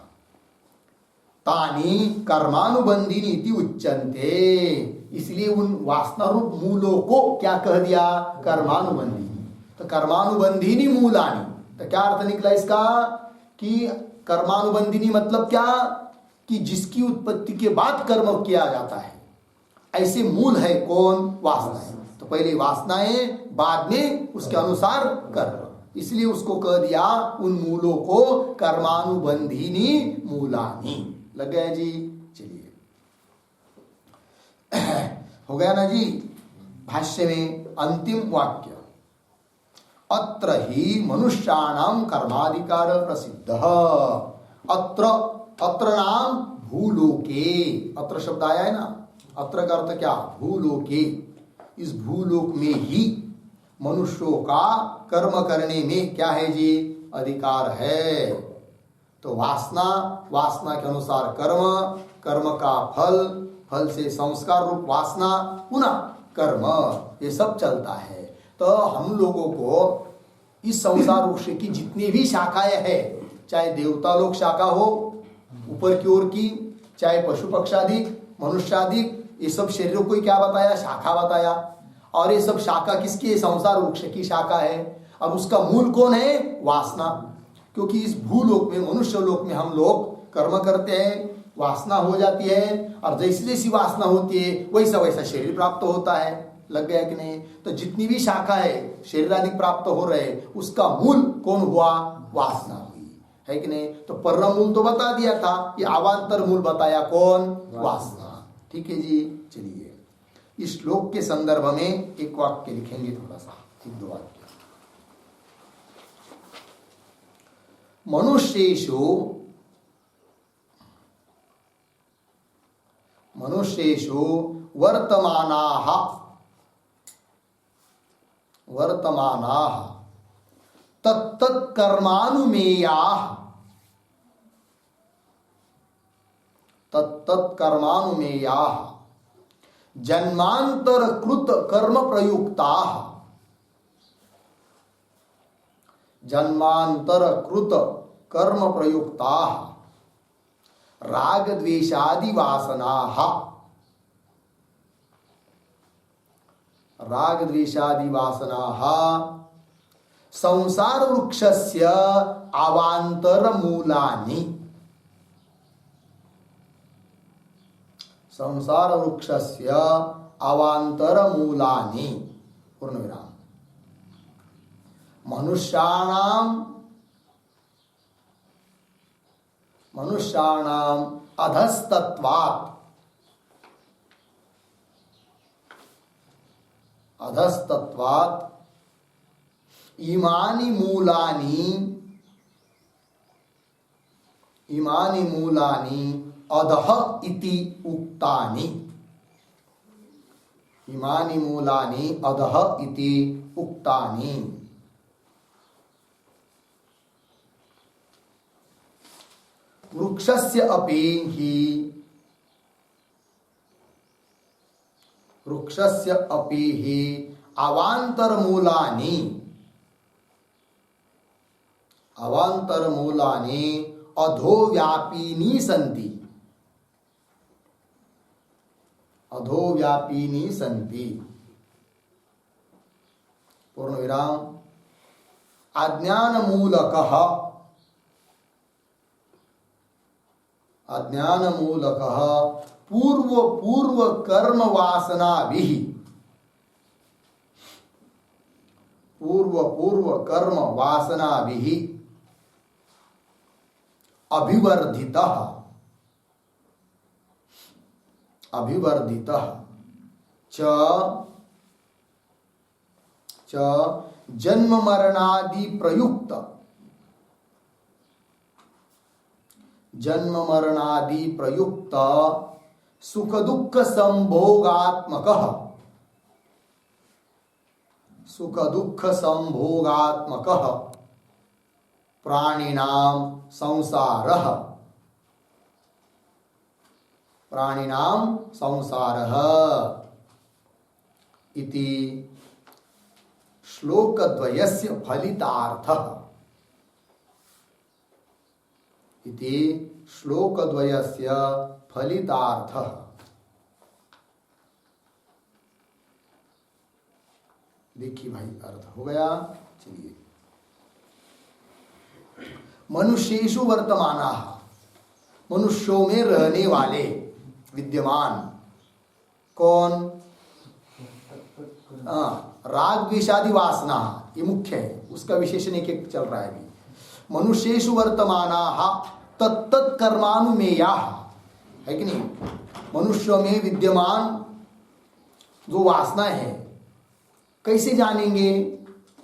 तानि कर्मानुबंधिनी इति उच्यन्ते, इसलिए उन वासना रूप मूलों को क्या कह दिया? कर्मानुबंधिनी। तो कर्मानुबंधिनी मूलानी, तो क्या अर्थ निकला इसका? कि कर्मानुबंधिनी मतलब क्या? कि जिसकी उत्पत्ति के बाद कर्म किया जाता है, ऐसे मूल है कौन? वासनाएं। तो पहले वासनाएं, बाद में उसके अनुसार कर्म, इसलिए उसको कह दिया उन मूलों को कर्मानुबंधिनी मूलानी। लग गया जी? चलिए हो गया ना जी। भाष्य में अंतिम वाक्य, अत्र ही मनुष्याणाम कर्माधिकार प्रसिद्ध। अत्र, अत्र नाम भूलोके, अत्र शब्द आया है ना, अत्र का अर्थ क्या, भूलोके, इस भूलोक में ही मनुष्यों का कर्म करने में क्या है जी, अधिकार है। तो वासना, वासना के अनुसार कर्म, कर्म का फल, फल से संस्कार रूप वासना, पुनः कर्म, ये सब चलता है। तो हम लोगों को इस संसार वृक्ष की जितनी भी शाखाएं हैं, चाहे देवता लोक शाखा हो ऊपर की ओर की, चाहे पशु पक्षादिक, मनुष्यादिक, ये सब शरीरों को क्या बताया, शाखा बताया। और ये सब शाखा किसकी, संसार वृक्ष की शाखा है। अब उसका मूल कौन है, वासना। क्योंकि इस भूलोक में, मनुष्य लोक में हम लोग कर्म करते हैं, वासना हो जाती है, और जैसी जैसी वासना होती है वैसा वैसा शरीर प्राप्त होता है। लग गया कि नहीं। तो जितनी भी शाखा है शरीर आदि प्राप्त हो रहे, उसका मूल कौन हुआ, वासना हुई, है कि नहीं। तो परम मूल तो बता दिया था, ये अवांतर मूल बताया कौन, वासना। ठीक है जी। चलिए इस श्लोक के संदर्भ में एक वाक्य लिखेंगे, थोड़ा सा, एक दो वाक्य। मनुष्येषु वर्तमानाः तत्तत् कर्मानुमेयाः जन्मांतरकृत कर्म प्रयुक्ताः राग द्वेषादि वासनाः संसार वृक्षस्य अवांतर मूलानि, संसार वृक्षस्य अवांतर मूलानि, पूर्णविराम। मनुष्याणाम अधस्तत्वात् इमानि मूलानि अधः इति उक्तानि, इमानि मूलानि अधः इति उक्तानि। वृक्षस्य अपि हि अवांतर मूलानि अधोव्यापीनि सन्ति। पूर्णविराम। अज्ञानमूलकः पूर्व कर्म वासनाभिः अभिवर्धितः च जन्म मरणादि प्रयुक्त सुख दुःख संभोगात्मकः प्राणिनां संसारः इति श्लोकद्वयस्य फलितार्थः। देखिए भाई, अर्थ हो गया। चलिए, मनुष्येषु वर्तमानाः, मनुष्यों में रहने वाले, विद्यमान, कौन, राग द्वेषादि वासना, ये मुख्य है, उसका विशेषण एक एक चल रहा है अभी। मनुष्येषु वर्तमानाः तत्तत् कर्मानुमेयाः, है कि नहीं। मनुष्यों में विद्यमान जो वासना है, कैसे जानेंगे,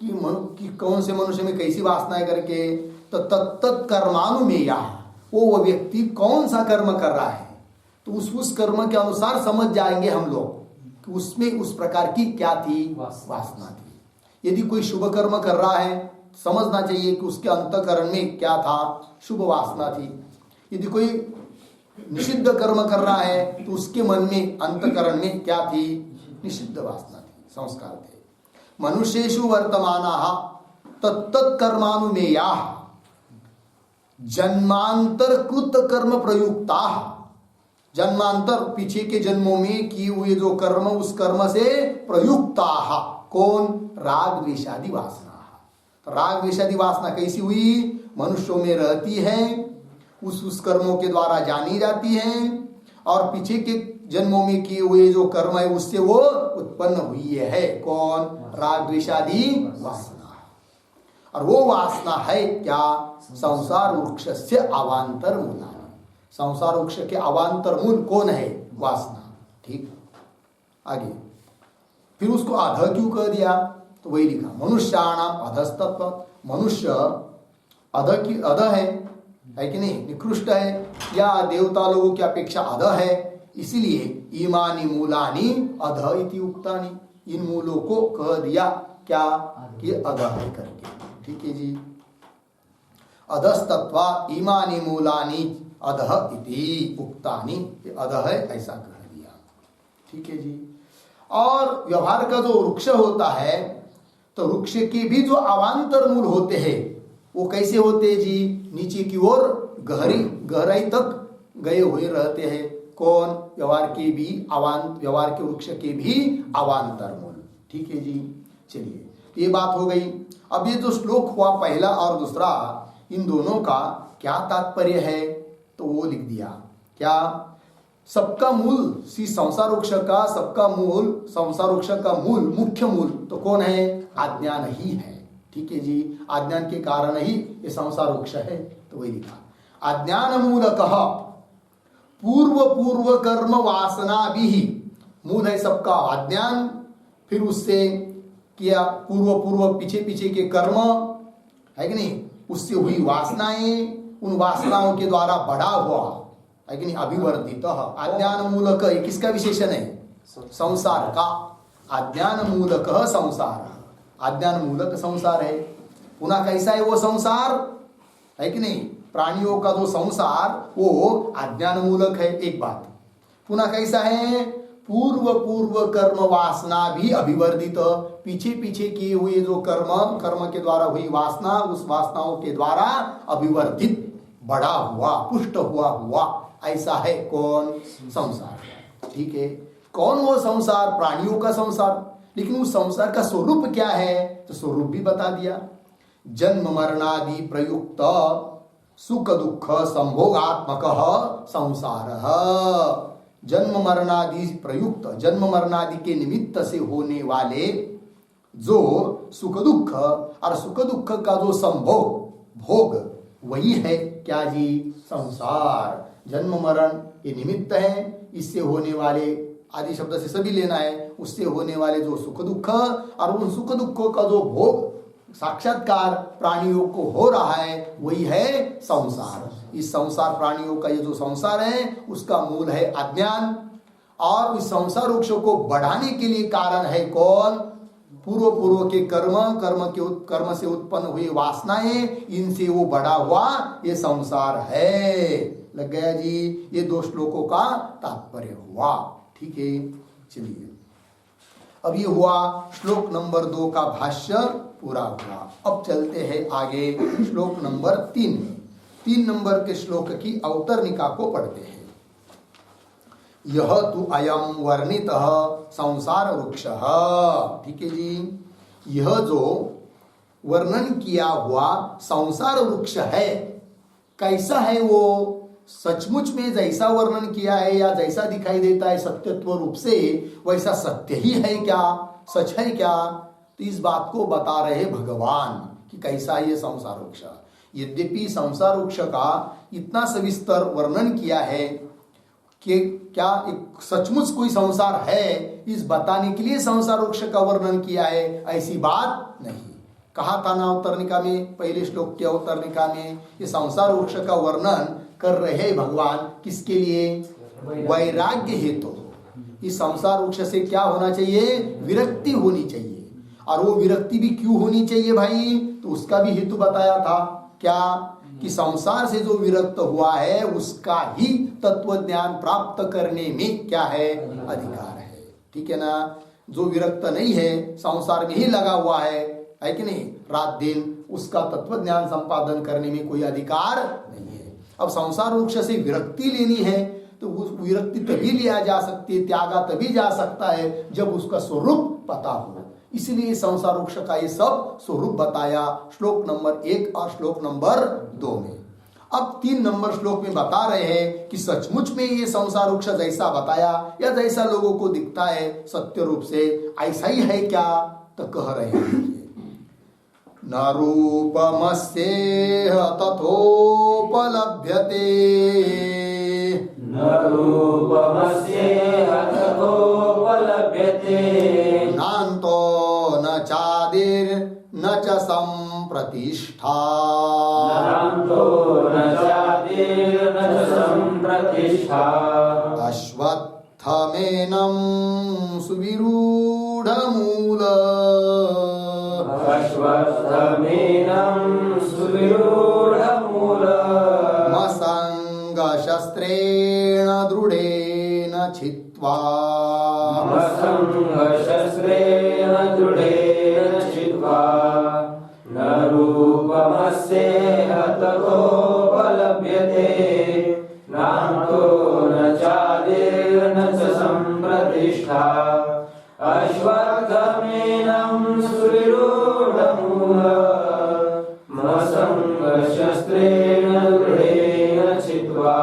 कि कौन से मनुष्य में कैसी वासनाएं करके, तो तत्त कर्मानुमेया, वो व्यक्ति कौन सा कर्म कर रहा है तो उस कर्म के अनुसार समझ जाएंगे हम लोग कि उसमें उस प्रकार की क्या थी, वासना थी। यदि कोई शुभ कर्म कर रहा है समझना चाहिए कि उसके अंतःकरण में क्या था, शुभ वासना थी। यदि कोई निषिद्ध कर्म कर रहा है तो उसके मन में अंतःकरण में क्या थी, निषिद्ध वासना थी, संस्कार थे। मनुष्येषु वर्तमानाः तत्तत् कर्मानुमेयाः जन्मांतर कृत कर्म प्रयुक्ताः, जन्मांतर पीछे के जन्मों में किए हुए जो कर्म उस कर्म से प्रयुक्ताः, कौन, राग द्वेषादि वासना। तो राग द्वेषादि वासना कैसी हुई, मनुष्यों में रहती है, उस कर्मों के द्वारा जानी जाती है, और पीछे के जन्मों में किए हुए जो कर्म है उससे वो उत्पन्न हुई है, कौन, राग द्वेषादि वासना। और वो वासना है क्या, संसार वृक्ष से अवांतर मूला, संसार वृक्ष के अवांतर मूल कौन है, वासना। ठीक, आगे फिर उसको अध क्यों कह दिया, तो वही लिखा मनुष्याणाम अधस्तत्व, मनुष्य अध है कि नहीं, निकृष्ट है, या देवता लोगों की अपेक्षा अध है, इसलिए इमानी मूलानी अध इति उक्तानि, इन मूलों को कह दिया क्या, कि अध है करके। ठीक है जी, अधस्तत्वा इमानी मूलानी अध इति उक्तानि, अध है ऐसा कह दिया। ठीक है जी। और व्यवहार का जो वृक्ष होता है तो वृक्ष के भी जो अवांतर मूल होते हैं वो कैसे होते हैं जी, नीचे की ओर गहराई तक गए हुए रहते हैं, कौन, व्यवहार के भी व्यवहार के वृक्ष के भी अवांतर मूल। ठीक है जी, चलिए ये बात हो गई। अब ये जो श्लोक हुआ पहला और दूसरा, इन दोनों का क्या तात्पर्य है, तो वो लिख दिया क्या, सबका मूल सी संसार वृक्ष का, सबका मूल संसार वृक्ष का मूल, मुख्य मूल तो कौन है, अज्ञान ही है। ठीक है जी, अज्ञान के कारण ही ये संसार वृक्ष है, तो वही लिखा अज्ञान मूलकः पूर्व कर्म वासना भी, मूल है सबका अज्ञान, फिर उससे किया पूर्व पीछे के कर्म है कि नहीं, उससे हुई वासनाएं, उन वासनाओं के द्वारा बढ़ा हुआ है कि नहीं, अभिवर्धित। अज्ञान मूलक किसका विशेषण है, संसार का, अज्ञान मूलक संसार, अज्ञान मूलक संसार है। पुनः कैसा है वो संसार, है कि नहीं, प्राणियों का जो संसार वो अज्ञान मूलक है, एक बात। पुनः कैसा है, पूर्व कर्म वासना भी अभिवर्धित, पीछे किए हुए जो कर्म के द्वारा हुई वासना, उस वासनाओं के द्वारा अभिवर्धित, बड़ा हुआ, पुष्ट हुआ ऐसा है कौन, संसार। ठीक है, कौन वो संसार, प्राणियों का संसार। लेकिन उस संसार का स्वरूप क्या है, तो स्वरूप भी बता दिया, जन्म मरणादि प्रयुक्त सुख दुख संभोगात्मक संसार। जन्म मरणादि प्रयुक्त, जन्म मरणादि के निमित्त से होने वाले जो सुख दुख, और सुख दुख का जो संभोग भोग, वही है क्या जी, संसार। जन्म मरण ये निमित्त है, इससे होने वाले, आदि शब्द से सभी लेना है, उससे होने वाले जो सुख दुख, और उन सुख दुखों का जो भोग साक्षात्कार प्राणियों को हो रहा है, वही है संसार। इस संसार प्राणियों का ये जो संसार है उसका मूल है अज्ञान, और उस संसार वृक्ष को बढ़ाने के लिए कारण है कौन, पूर्व के कर्म से उत्पन्न हुई वासनाएं, इनसे वो बढ़ा हुआ ये संसार है। लग गया जी, ये दो श्लोकों का तात्पर्य हुआ। ठीक है, चलिए अब ये हुआ श्लोक नंबर 2 का भाष्य पूरा हुआ। अब चलते हैं आगे श्लोक नंबर 3 में। 3 नंबर के श्लोक की अवतरणिका को पढ़ते हैं। यह तु अयम वर्णित संसार वृक्ष। ठीक है जी, यह जो वर्णन किया हुआ संसार वृक्ष है, कैसा है वो, सचमुच में जैसा वर्णन किया है या जैसा दिखाई देता है सत्यत्व रूप से, वैसा सत्य ही है क्या, सच है क्या, तो इस बात को बता रहे भगवान कि कैसा ये संसार वृक्ष। यद्यपि संसार वृक्ष का इतना सविस्तर वर्णन किया है कि क्या एक सचमुच कोई संसार है, इस बताने के लिए संसार वृक्ष का वर्णन किया है, ऐसी बात नहीं। कहा था ना अवतरणिका में, पहले श्लोक की अवतरणिका में, ये संसार वृक्ष का वर्णन कर रहे भगवान किसके लिए? वैराग्य हेतु। इस संसार वृक्ष से क्या होना चाहिए? विरक्ति होनी चाहिए। और वो विरक्ति भी क्यों होनी चाहिए भाई? तो उसका भी हेतु बताया था। क्या? कि संसार से जो विरक्त हुआ है उसका ही तत्व ज्ञान प्राप्त करने में क्या है? अधिकार है। ठीक है ना? जो विरक्त नहीं है, संसार में ही लगा हुआ है कि नहीं, रात दिन, उसका तत्व ज्ञान संपादन करने में कोई अधिकार नहीं है। अब संसार वृक्ष से विरक्ति लेनी है तो उस विरक्ति तभी लिया जा सकती है, त्यागा तभी जा सकता है जब उसका स्वरूप पता हो। इसलिए संसार वृक्ष का ये सब स्वरूप बताया श्लोक नंबर 1 और श्लोक नंबर 2 में। अब 3 नंबर श्लोक में बता रहे हैं कि सचमुच में ये संसार वृक्ष जैसा बताया या जैसा लोगों को दिखता है सत्य रूप से, ऐसा ही है क्या? तो कह रहे हैं न रूपमस्येह तथोपलभ्यते, न रूपमस्येह तथोपलभ्यते, नान्तो न चादिर्न च सम्प्रतिष्ठा, नान्तो न चादिर्न च सम्प्रतिष्ठा, अश्वत्थमेनं सुविरूढमूल, अश्वत्थमेनं सुविरूढमूल, मसङ्गशस्त्रेण दृढेन छित्त्वा, मसङ्गशस्त्रेण दृढेन छित्त्वा, न रूपमस्येह तथोपलभ्यते, नान्तो न चादिर्न च सम्प्रतिष्ठा, अश्वत्थमेनं सुविरूढमूल, मसङ्गशस्त्रेण दृढेन छित्त्वा,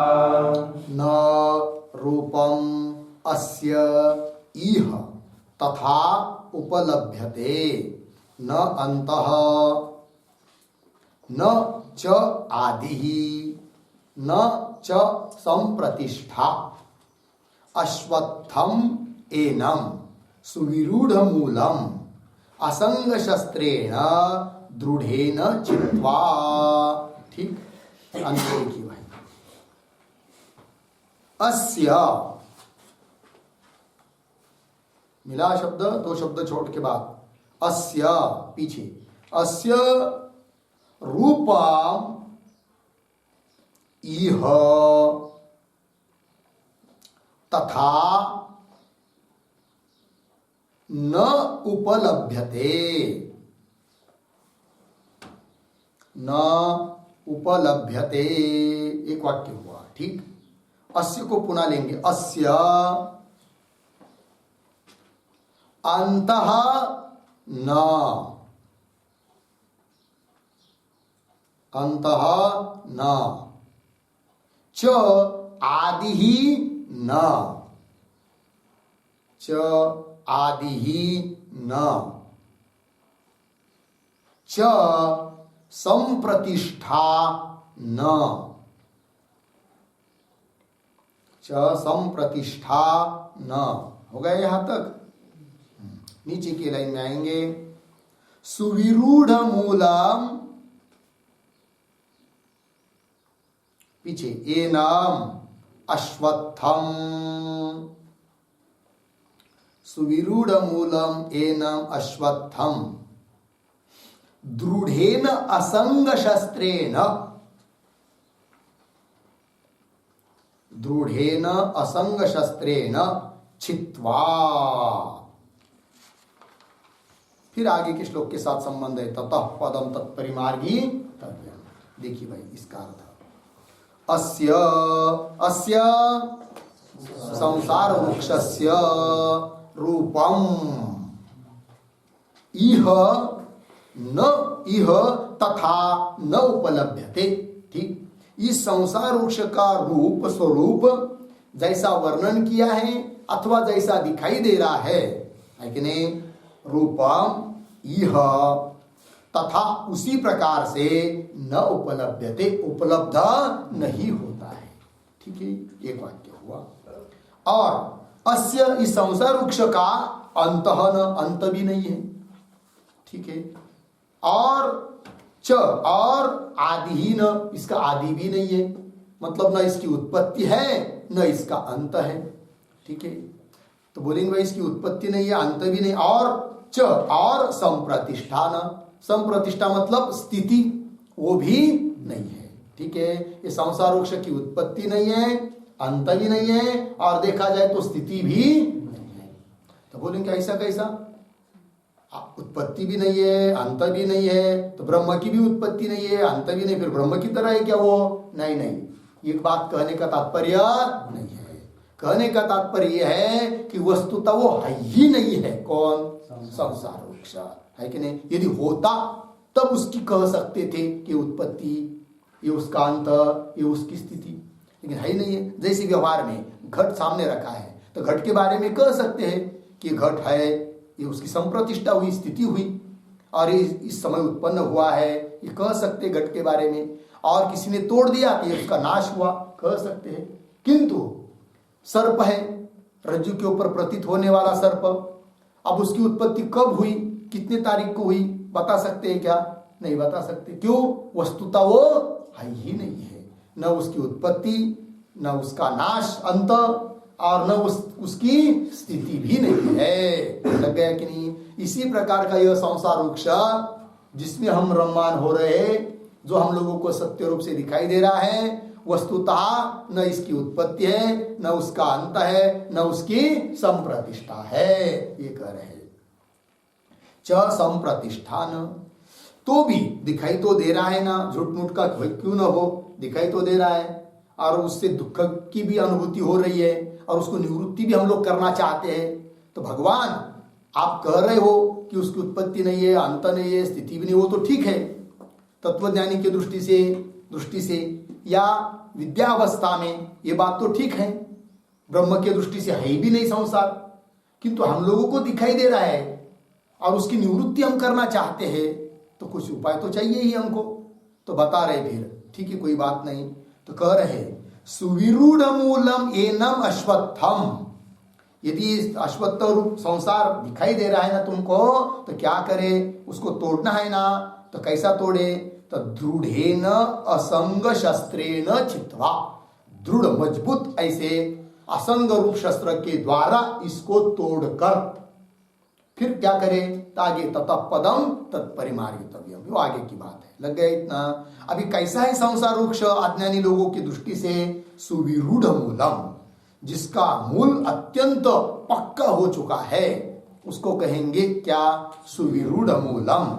न रूपम अस्य इह तथा उपलभ्यते, न अंतः न च आदिः न च संप्रतिष्ठा, अश्वत्थम एनम सुविरूढ़मूलम असंग शस्त्रेण दृढ़ेन चित्वा। ठीक, अंतर की भाई। अस्य मिला शब्द, 2 शब्द छोड़ के बाद अस्य पीछे, अस्य रूपम इह तथा न उपलभ्यते, न उपलभ्यते, एक वाक्य हुआ। ठीक, अस्य को पुनः लेंगे। अस्य अंतः न, अंतः न, च आदि ही न, च आदि ही न, च संप्रतिष्ठा न, च संप्रतिष्ठा न। हो गए यहां तक? नीचे की लाइन में आएंगे। सुविरूढ़ मूलम, पीछे एनम अश्वत्थम, सुविरूढ़ मूलम एनम अश्वत्थम, दृढ़ेन असंग शस्त्रेण, दृढ़ेन असंग शस्त्रेण छित्त्वा। फिर आगे के श्लोक के साथ संबंध है। ततः पदम तत्परिमार्गी तव्यम। देखिए भाई इसका अर्थ, अस्य अस्य संसार वृक्षस्य रूपम इह न इह तथा न उपलभ्यते। ठीक, इस संसार वृक्ष का रूप स्वरूप जैसा वर्णन किया है अथवा जैसा दिखाई दे रहा है कि नहीं, रूपम इह तथा उसी प्रकार से न उपलभ्यते, उपलब्ध नहीं होता है। ठीक है, एक वाक्य हुआ। और अस्य इस संसार वृक्ष का अंतः न, अंत भी नहीं है। ठीक है, और च और आदि ही न, इसका आदि भी नहीं है, मतलब न इसकी उत्पत्ति है न इसका अंत है। ठीक है, तो बोलेंगे भाई इसकी उत्पत्ति नहीं है, अंत भी नहीं। और च और संप्रतिष्ठा न, संप्रतिष्ठा मतलब स्थिति, वो भी नहीं है। ठीक है, ये संसार वृक्ष की उत्पत्ति नहीं है, अंत भी नहीं है, और देखा जाए तो स्थिति भी नहीं है। तो बोलेंगे ऐसा कैसा, उत्पत्ति भी नहीं है, अंत भी नहीं है, तो ब्रह्म की भी उत्पत्ति नहीं है, अंत भी नहीं, फिर ब्रह्म की तरह है क्या वो? नहीं नहीं, ये बात कहने का तात्पर्य नहीं है। कहने का तात्पर्य यह है कि वस्तुतः वो है ही नहीं है। कौन? संसार वृक्ष है कि नहीं? यदि होता तब उसकी कह सकते थे कि उत्पत्ति, ये उसका अंत, ये उसकी स्थिति, लेकिन है ही नहीं है। जैसे व्यवहार में घट सामने रखा है तो घट के बारे में कह सकते हैं कि घट है, ये उसकी संप्रतिष्ठा हुई, स्थिति हुई, और ये इस समय उत्पन्न हुआ है, ये कह सकते घट के बारे में। और किसी ने तोड़ दिया तो ये उसका नाश हुआ, कह सकते हैं। किंतु सर्प है, रज्जु के ऊपर प्रतीत होने वाला सर्प, अब उसकी उत्पत्ति कब हुई, कितने तारीख को हुई, बता सकते हैं क्या? नहीं बता सकते। क्यों? वस्तुतः वो है ही नहीं है, न उसकी उत्पत्ति, न उसका नाश अंत, और न उसकी स्थिति भी नहीं है। लग गया कि नहीं? इसी प्रकार का यह संसार वृक्ष जिसमें हम रममान हो रहे हैं, जो हम लोगों को सत्य रूप से दिखाई दे रहा है, वस्तुतः न इसकी उत्पत्ति है, न उसका अंत है, न उसकी संप्रतिष्ठा है, ये कह रहे हैं। च संप्रतिष्ठा न, तो भी दिखाई तो दे रहा है ना, झूठ मूठ का क्यों न हो, दिखाई तो दे रहा है, और उससे दुख की भी अनुभूति हो रही है, और उसको निवृत्ति भी हम लोग करना चाहते हैं। तो भगवान आप कह रहे हो कि उसकी उत्पत्ति नहीं है, अंत नहीं है, स्थिति भी नहीं, वो तो ठीक है तत्वज्ञानी की दृष्टि से या विद्यावस्था में ये बात तो ठीक है, ब्रह्म की दृष्टि से है भी नहीं संसार, किंतु हम लोगों को दिखाई दे रहा है और उसकी निवृत्ति हम करना चाहते हैं, तो कुछ उपाय तो चाहिए ही हमको। तो बता रहे फिर, ठीक है कोई बात नहीं, तो कह रहे सुविरूढ़ मूलम एनम अश्वत्थम, यदि अश्वत्थ रूप संसार दिखाई दे रहा है ना तुमको, तो क्या करे, उसको तोड़ना है ना, तो कैसा तोड़े? तो दृढ़ेन असंग शस्त्रेण चित्वा, दृढ़ मजबूत ऐसे असंग रूप शस्त्र के द्वारा इसको तोड़कर फिर क्या करे? आगे ततः पदम तत्परिमार्गितव्यम, वो आगे की बात है। लग गया इतना? अभी कैसा है संसार वृक्ष अज्ञानी लोगों की दृष्टि से? सुविरूढ़ मूलम, जिसका मूल अत्यंत पक्का हो चुका है, उसको कहेंगे क्या? सुविरूढ़ मूलम।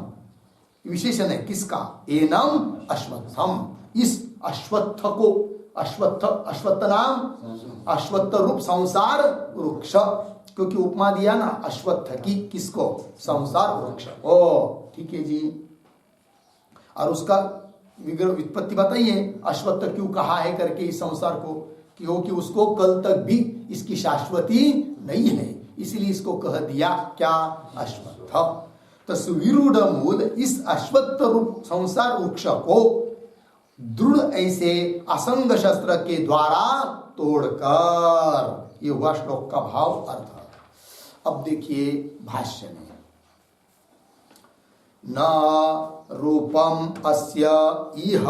विशेषण है किसका? एनम अश्वत्थम, इस अश्वत्थ को, अश्वत्थ नाम अश्वत्थ रूप संसार वृक्ष, क्योंकि उपमा दिया ना अश्वत्थ की, किसको? संसार वृक्ष। ओ ठीक है जी, और उसका व्युत्पत्ति बताइए, अश्वत्थ क्यों कहा है करके इस संसार को? क्योंकि उसको कल तक भी इसकी शाश्वती नहीं है, इसीलिए इसको कह दिया क्या? अश्वत्थ। तो सुविरूढ़ मूल इस अश्वत्थ रूप संसार वृक्ष को दृढ़ ऐसे असंग शस्त्र के द्वारा तोड़कर, ये हुआ श्लोक का भाव अर्थ। अब देखिए भाष्य में, न रूपम अस्य इह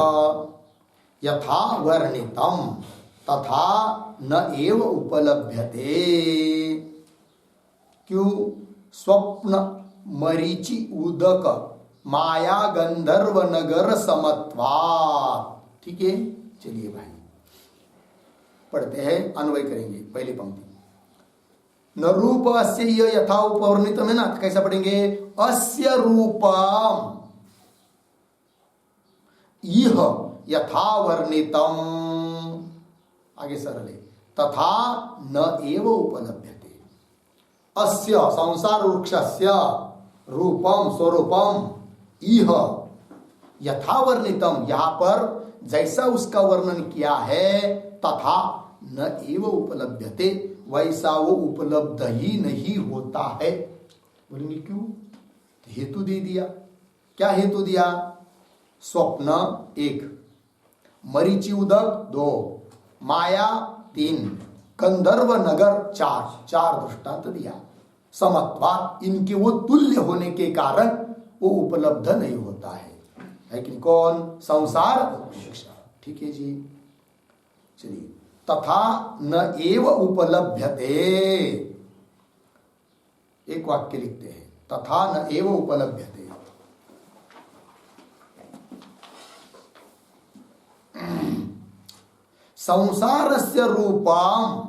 यथा वर्णितम तथा न एव उपलभ्यते। क्यों? स्वप्न मरीचि उदक माया गंधर्व नगर समत्वात्। ठीक है, चलिए भाई पढ़ते हैं, अन्वय करेंगे। पहली पंक्ति, न रूप अस्य यथा उपवर्णितम है ना, तो कैसा पढ़ेंगे? अस्य रूपम इह यथा वर्णितम, आगे सरल है, तथा न एव उपलभ्यते। अस्य संसार वृक्षस्य रूपम स्वरूपम इह यथा वर्णितम, यहां पर जैसा उसका वर्णन किया है, तथा न एव उपलभ्यते, वैसा वो उपलब्ध ही नहीं होता है। बोलेंगे क्यों? हेतु दे दिया। क्या हेतु दिया? स्वप्न 1, मरीचि उदक 2, माया 3, गंधर्व नगर 4 दृष्टांत दिया। समत्वात्, इनके वो तुल्य होने के कारण वो उपलब्ध नहीं होता है कि कौन? संसार शिक्षा। ठीक है जी, चलिए। तथा न एव उपलभ्यते, एक वाक्य लिखते हैं, तथा न एव उपलभ्यते। संसारस्य रूपम,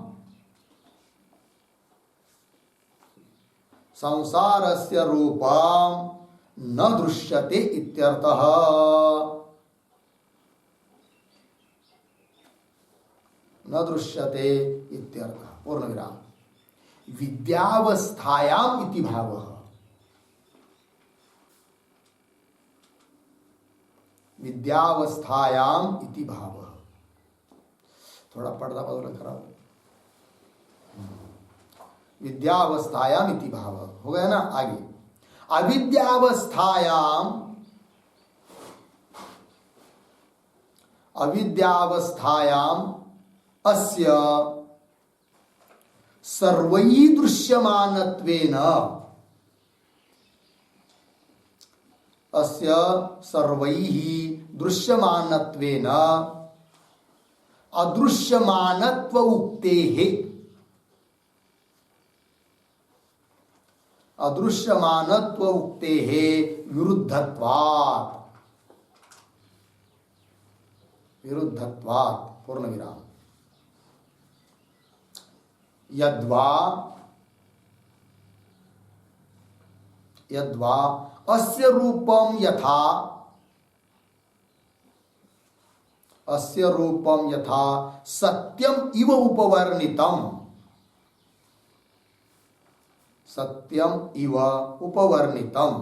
संसारस्य रूपम न दृश्यते इत्यर्थः। न दृश्यते इत्यर्थः, पूर्ण विराम। विद्यावस्थायाम इति भावः, विद्यावस्थायाम इति भावः। थोड़ा पर्दा बदल कराओ। विद्यावस्थायाम इति भाव हो गया ना। आगे अविद्यावस्थायाम, अविद्यावस्थायाम अस्य सर्वैः दृश्यमानत्वेन, अस्य सर्वैः दृश्यमानत्वेन अदृश्यमानत्व उक्तेः, अदृश्यमानत्व उक्तेः विरुद्धत्वात्, विरुद्धत्वात्, पूर्ण विराम। यद्वा, यद्वा अस्य रूपम यथा, अस्य रूपम यथा सत्यम इव उपवर्णितम, सत्यम इव उपवर्णितम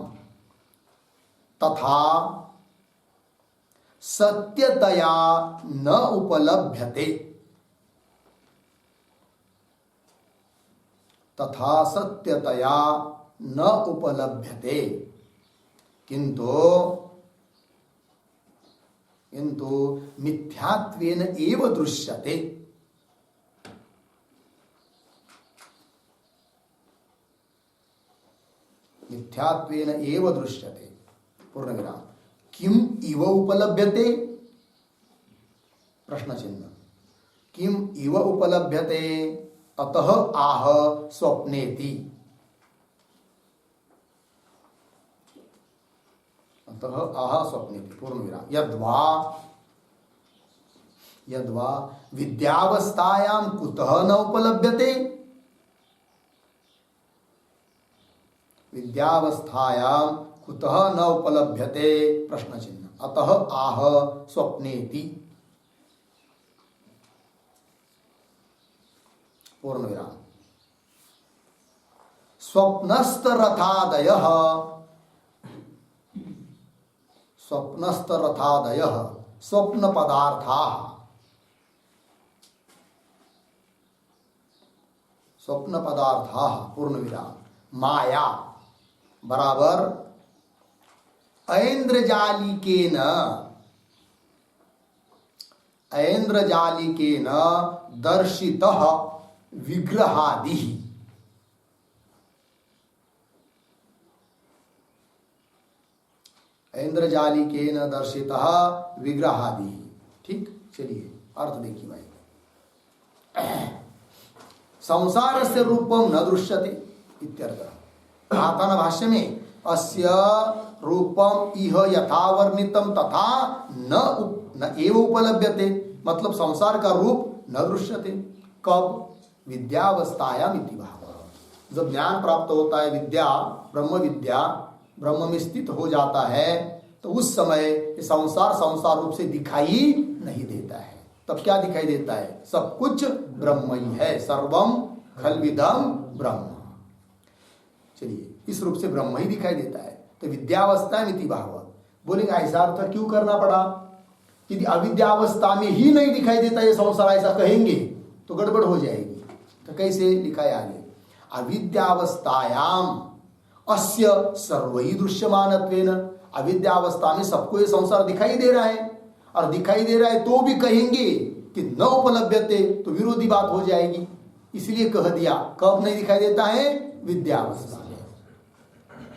तथा सत्यतया न उपलभ्यते, तथा सत्यतया न उपलभ्यते, किंतु किंतु मिथ्यात्वेन एव दृश्यते, मिथ्यात्वेन एव दृश्यते, पूर्ण विराम। किम इव उपलभ्यते, प्रश्न चिन्ह। किम इव उपलभ्यते, अतः आह स्वप्नेति, अतः आह स्वप्नेति, पूर्ण विराम। यद्वा, यद्वा विद्यावस्थायां कुतः न उपलभ्यते, विद्यावस्थायां कुतः न उपलभ्यते, प्रश्न चिन्ह। अतः आह स्वप्नेति, पूर्ण विराम। स्वप्नस्तरथादयः, स्वप्नस्तरथादयः स्वप्न पदार्थाः, स्वप्न पदार्थाः, पूर्ण विराम। माया बराबर ऐन्द्रजालिकेन, ऐन्द्रजालिकेन दर्शितः विग्रहादिः, ऐन्द्रजालिकेन दर्शितः विग्रहादिः। ठीक, चलिए अर्थ देखिए भाई। संसारस्य रूपम न दृश्यते इत्यर्थः। आतन भाष्य में अस्य रूपम इह यथा वर्णितम तथा न एव उपलभ्यते, मतलब संसार का रूप न दृश्यते। कब? विद्यावस्थायाम इति भावः, जब ज्ञान प्राप्त होता है, विद्या ब्रह्म विद्या ब्रह्म में स्थित हो जाता है, तो उस समय संसार संसार रूप से दिखाई नहीं देता है। तब क्या दिखाई देता है? सब कुछ ब्रह्म ही है, सर्वम खल्विदम ब्रह्म। चलिए, इस रूप से ब्रह्म ही दिखाई देता है। तो विद्यावस्था में इति भाव, बोलेंगे ऐसा अर्थ क्यों करना पड़ा? यदि अविद्यावस्था में ही नहीं दिखाई देता ये संसार, ऐसा कहेंगे तो गड़बड़ हो जाएगी। तो कैसे लिखा है आगे? अविद्यावस्थायाम अस्य सर्वैः दृश्यमानत्वेन, अविद्यावस्था में सबको ये संसार दिखाई दे रहा है, और दिखाई दे रहा है तो भी कहेंगे कि न उपलभ्यते, तो विरोधी बात हो जाएगी। इसलिए कह दिया। कब नहीं दिखाई देता है? विद्यावस्था में।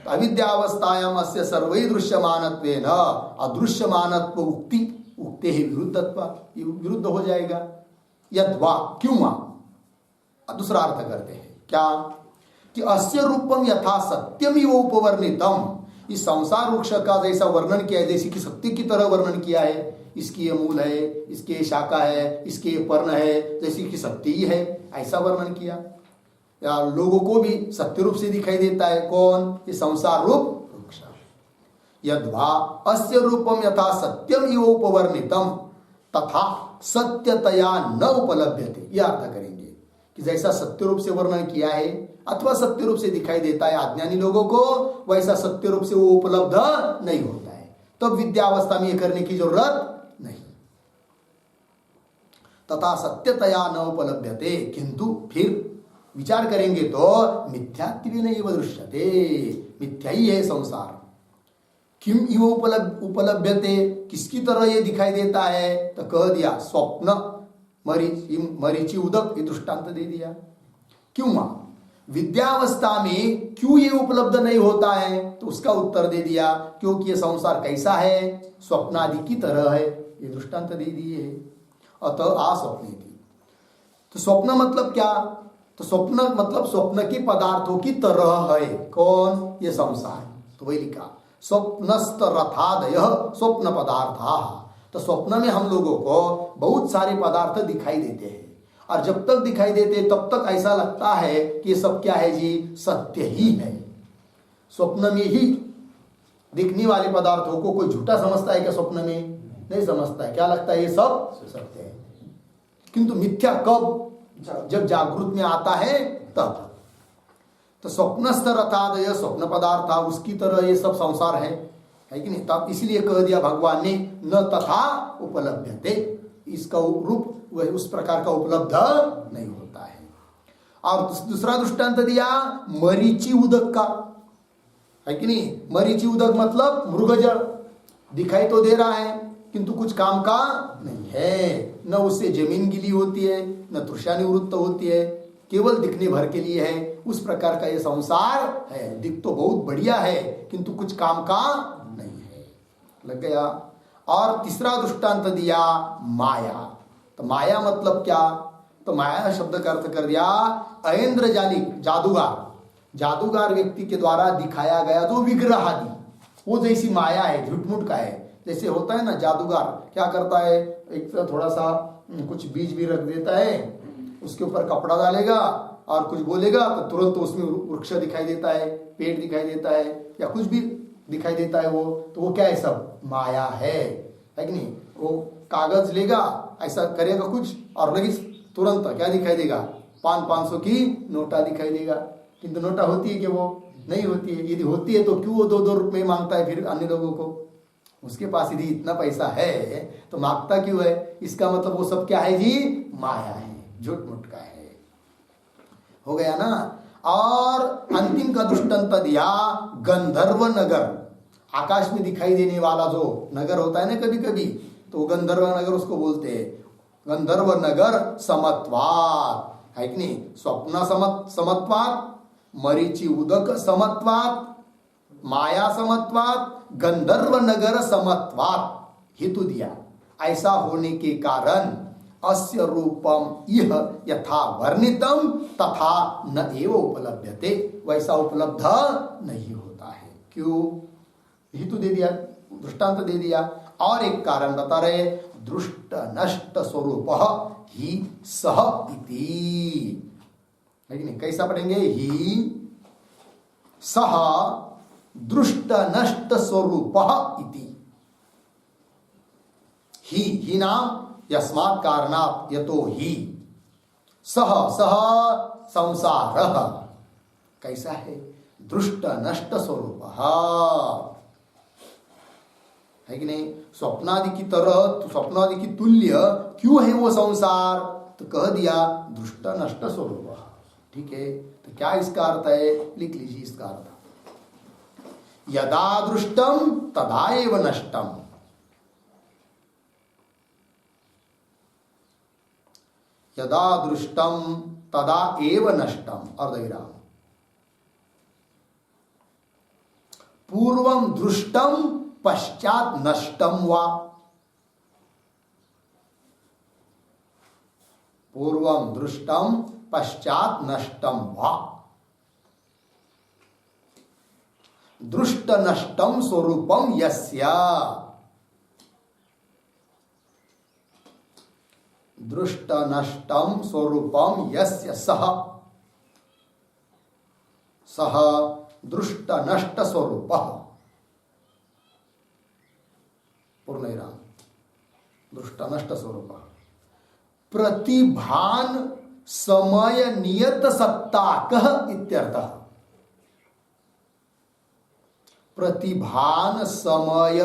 अविद्यावस्थायाम अस्य सर्वै दृश्यमानत्वेन अदृश्यमानत्व उक्ते ही विरुद्ध हो जाएगा। यद्वा क्यों दूसरा अर्थ करते हैं क्या कि अस्य रूपम यथा सत्यमिव उपवर्णितम, इस संसार वृक्ष का जैसा वर्णन किया है, जैसे कि सत्य की तरह वर्णन किया है, इसकी ये मूल है, इसके ये शाखा है, इसके ये पर्ण है, जैसे कि सत्य ही है, ऐसा वर्णन किया। या लोगों को भी सत्य रूप से दिखाई देता है, कौन? ये संसार रूप वृक्ष। यद्वा अस्य रूपम यथा सत्यम इव उपवर्णितम तथा सत्यतया न उपलभ्यते, यह अर्थ करेंगे कि जैसा सत्य रूप से वर्णन किया है अथवा सत्य रूप से दिखाई देता है अज्ञानी लोगों को, वैसा सत्य रूप से वो उपलब्ध नहीं होता है। तब तो विद्यावस्था में यह करने की जरूरत नहीं। तथा सत्यतया न उपलभ्यते, किंतु फिर विचार करेंगे तो मिथ्यात्वेन एव दृश्यते, मिथ्या ही है संसार। किम इव उपलभ्यते, किसकी तरह ये दिखाई देता है? तो कह दिया स्वप्न मरीचि उदक, ये दृष्टांत दे दिया। क्यों विद्यावस्था में क्यों ये उपलब्ध नहीं होता है? तो उसका उत्तर दे दिया क्योंकि ये संसार कैसा है? स्वप्नादि की तरह है, ये दृष्टांत दे दिए। अतः आस्वप्ने थी, तो स्वप्न मतलब क्या? तो स्वप्न मतलब स्वप्न के पदार्थों की तरह है। कौन? ये संसार। तो वही लिखा स्वप्नस्त रथादय स्वप्न पदार्था। तो स्वप्न में हम लोगों को बहुत सारे पदार्थ दिखाई देते हैं, और जब तक दिखाई देते तब तक ऐसा लगता है कि ये सब क्या है जी? सत्य ही है। स्वप्न में ही दिखने वाले पदार्थों को कोई झूठा समझता है क्या? स्वप्न में नहीं समझता है, क्या लगता है? ये सब सत्य है। किंतु मिथ्या कब? जब जागृत में आता है तब। तो स्वप्नस्थ रथादय स्वप्न पदार्थ, उसकी तरह ये सब संसार है कि नहीं? तब इसलिए कह दिया भगवान ने न तथा उपलब्धते, इसका रूप वह उस प्रकार का उपलब्ध नहीं होता है। और दूसरा दृष्टांत दिया मरीचि उदक का, है कि नहीं? मरीचि उदक मतलब मृगजल, दिखाई तो दे रहा है किंतु कुछ काम का नहीं है, न उससे जमीन गिली होती है, न तृषा निवृत्त होती है, केवल दिखने भर के लिए है। उस प्रकार का ये संसार है, दिख तो बहुत बढ़िया है किंतु कुछ काम का नहीं है। लग गया। और तीसरा दृष्टांत दिया माया। तो माया मतलब क्या? तो माया शब्द का अर्थ कर दिया ऐन्द्रजालिक, जादूगार। जादूगार व्यक्ति के द्वारा दिखाया गया जो विग्रह आदि, वो जैसी माया है, झूठ-मूठ का है। जैसे होता है ना, जादूगर क्या करता है, एक थोड़ा सा कुछ बीज भी रख देता है, उसके ऊपर कपड़ा डालेगा और कुछ बोलेगा तो तुरंत उसमें वृक्ष दिखाई देता है, पेड़ दिखाई देता है, या कुछ भी दिखाई देता है। वो क्या है? सब माया है कि नहीं? वो कागज लेगा, ऐसा करेगा कुछ, और लगी तुरंत क्या दिखाई देगा? 500 की नोटा दिखाई देगा। किंतु नोटा होती है कि वो नहीं होती है। यदि होती है तो क्यों वो 2-2 रुपये मांगता है फिर अन्य लोगों को? उसके पास यदि इतना पैसा है तो मांगता क्यों है? इसका मतलब वो सब क्या है जी? माया है, झूठ मूठ का है। हो गया ना। और अंतिम का दृष्टांत दिया गंधर्व नगर। आकाश में दिखाई देने वाला जो नगर होता है ना कभी कभी, तो गंधर्व नगर उसको बोलते हैं। गंधर्व नगर समत्वात, है कि नहीं? स्वप्न समत्वात, मरीचि उदक समत्वात, माया समत्वात, गंधर्व नगर समत्वात हेतु दिया। ऐसा होने के कारण अस्य रूपम इह यथा वर्णितम तथा न एव उपलभ्यते, वैसा उपलब्ध नहीं होता है। क्यों? हेतु दे दिया, दृष्टांत दे दिया। और एक कारण बता रहे, दृष्ट नष्ट स्वरूप ही सह इति, है कि नहीं? कैसा पढ़ेंगे? ही सह दृष्ट नष्ट स्वरूप इति। ही नाम यस्मात् कारणात् यतो ही सह संसारः कैसा है? दृष्ट नष्ट स्वरूप है कि नहीं? स्वप्नादि की तरह, स्वप्नादि की तुल्य क्यों है वो संसार? तो कह दिया दृष्ट नष्ट स्वरूप। ठीक है, तो क्या इसका अर्थ है? लिख लीजिए इसका अर्थ। यदा दृष्टम तदा एव नष्टम, यदा दृष्टम तदा एव नष्टम, अर्धविराम। पूर्वम दृष्टम पश्चात नष्टम वा, पूर्वम दृष्टम पश्चात नष्टम वा, दृष्ट नष्टम स्वरूपम यस्य, दृष्ट नष्टम स्वरूपम यस्य सह, सह दृष्ट नष्ट स्वरूप, पूर्णविराम, दृष्ट नष्ट स्वरूप, प्रतिभान समय नियत सत्ताकः इत्यर्थः, प्रतिभान समय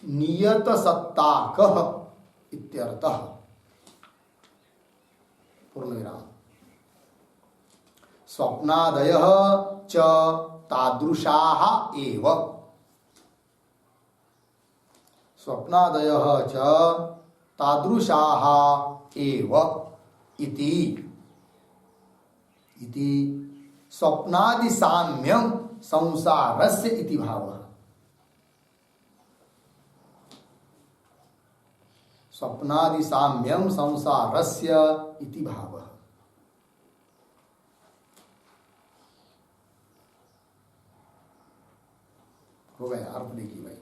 नियत सत्ताकः इत्यर्थः, पूर्णविराम। स्वप्नादयः च तादृशाः एव, स्वप्नादयः च तादृशाः एव इति, इति स्वप्नादि साम्यं संसारस्य इति भावः, स्वप्नादि साम्यं संसारस्य इति भावः। हो गया अर्थ देखिए भाई,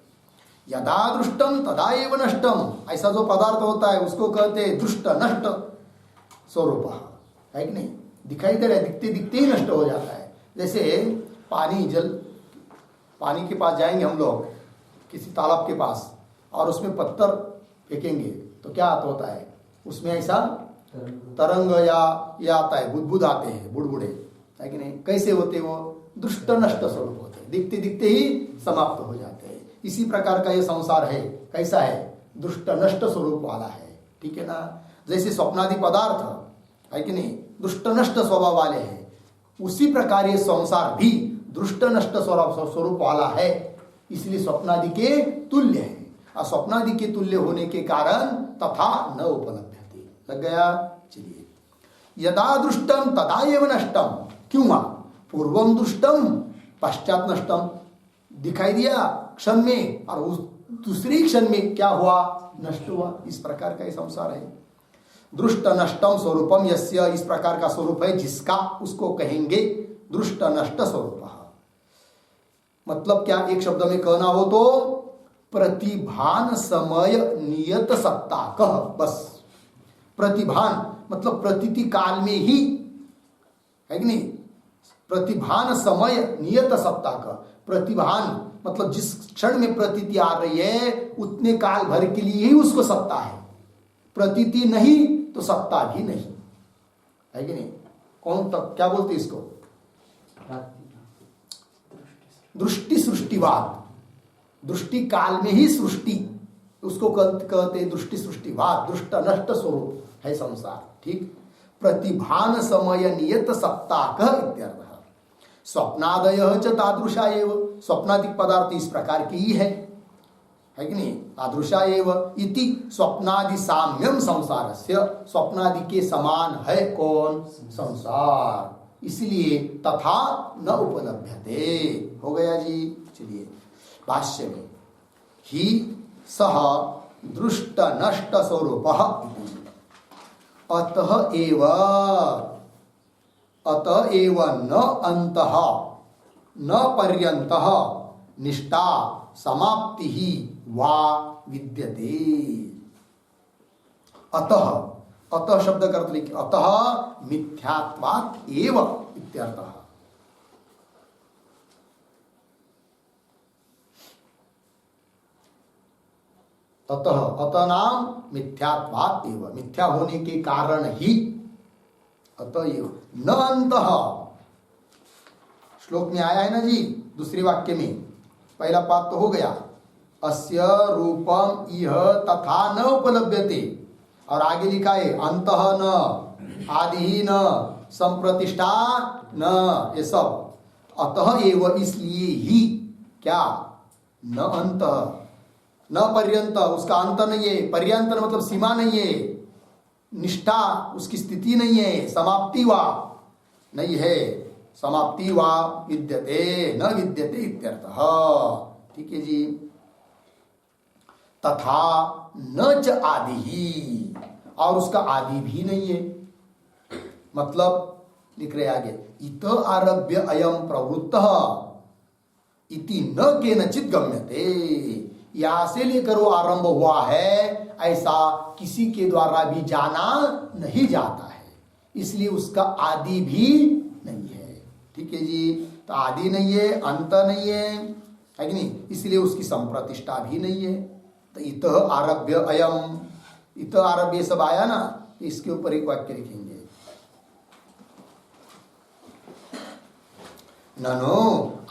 यदा दृष्टम तदा एव नष्टम, ऐसा जो पदार्थ होता है उसको कहते हैं दृष्ट नष्ट स्वरूप, है कि नहीं, दिखाई दे रहा है, दिखते दिखते ही नष्ट हो जाता है। जैसे पानी, जल, पानी के पास जाएंगे हम लोग किसी तालाब के पास और उसमें पत्थर फेंकेंगे तो क्या आता होता है, उसमें ऐसा तरंग या ये आता है, बुदबुद आते हैं, बुड़बुड़े, है कि नहीं, कैसे होते वो, दृष्ट नष्ट स्वरूप होते हैं, दिखते दिखते ही समाप्त हो जाते हैं। इसी प्रकार का ये संसार है, कैसा है, दृष्ट नष्ट स्वरूप वाला है, ठीक है ना। जैसे स्वप्नादि पदार्थ है कि नहीं, दृष्ट नष्ट स्वभाव वाले हैं, उसी प्रकार ये संसार भी दृष्ट नष्ट स्वरूप वाला है, इसलिए स्वप्नादि के तुल्य है। और स्वप्नादि के तुल्य होने के कारण तथा न उपलब्धते, लग गया। चलिए, यदा दृष्टम तदा एव नष्टम, क्यों, पूर्वम दृष्टम पश्चात नष्टम, दिखाई दिया क्षण में और उस दूसरी क्षण में क्या हुआ, नष्ट हुआ। इस प्रकार का ये संसार है। दृष्ट नष्टम स्वरूपम यस्य, इस प्रकार का स्वरूप है जिसका, उसको कहेंगे दृष्ट नष्ट स्वरूप। मतलब क्या, एक शब्द में कहना हो तो प्रतिभान समय नियत सत्ता कह, बस। प्रतिभान मतलब प्रतीति काल में ही, है कि नहीं, प्रतिभान समय नियत सत्ता का, प्रतिभान मतलब जिस क्षण में प्रतीति आ रही है उतने काल भर के लिए ही उसको सत्ता है, प्रतीति नहीं तो सत्ता भी नहीं, है कि नहीं। कौन तक क्या बोलते इसको, दृष्टि सृष्टिवाद, दृष्टि काल में ही सृष्टि, उसको कहते हैं दृष्टि सृष्टिवाद, दृष्ट नष्ट स्वरूप है संसार, ठीक। प्रतिभान समय नियत सत्ता कह इत्यर्थ। स्वप्नादयः च तादृशा एव, स्वप्नादिक पदार्थ इस प्रकार की ही है कि नहीं, तादृशा एव इति स्वप्नादि साम्यम संसारस्य, स्वप्नादि के समान है कौन, संसार, इसलिए तथा न उपलभ्यते। हो गया जी। चलिए भाष्य में, ही सह दृष्ट नष्ट स्वरूपः अतः एव न अंतः न पर्यन्तः निष्ठा समाप्ति ही वा विद्यते। अतः, अतः शब्द का अर्थ लिखिए, अतः मिथ्यात्वात् एव इत्यर्थः। अतः, अतः नाम मिथ्यात्वात् एव, मिथ्या होने के कारण ही, अतएव न अंतः, श्लोक में आया है ना जी, दूसरे वाक्य में, पहला पाठ तो हो गया, अस्य रूपम इह तथा न उपलभ्यते, और आगे लिखा है अंतः न, आदि न, संप्रतिष्ठा न, ये सब। अतः एव इसलिए ही, क्या, न अंतः न पर्यंत, उसका अंत नहीं है, पर्यंत मतलब सीमा नहीं है, निष्ठा उसकी स्थिति नहीं है, समाप्ति वा नहीं है, समाप्ति वा विद्यते न विद्यते इत्यर्थः। ठीक है जी। तथा न च आदि ही, और उसका आदि भी नहीं है। मतलब लिख रहे आगे, इत आरभ्य अयम प्रवृत्तः इति न केनचित् गम्यते। यहां से लेकर वो आरंभ हुआ है ऐसा किसी के द्वारा भी जाना नहीं जाता है, इसलिए उसका आदि भी नहीं है। ठीक है जी। तो आदि नहीं है, अंत नहीं है कि नहीं, इसलिए उसकी संप्रतिष्ठा भी नहीं है। तो इत आरभ्य अयम, इत आरभ्य सब आया ना, इसके ऊपर एक वाक्य लिखेंगे, ननो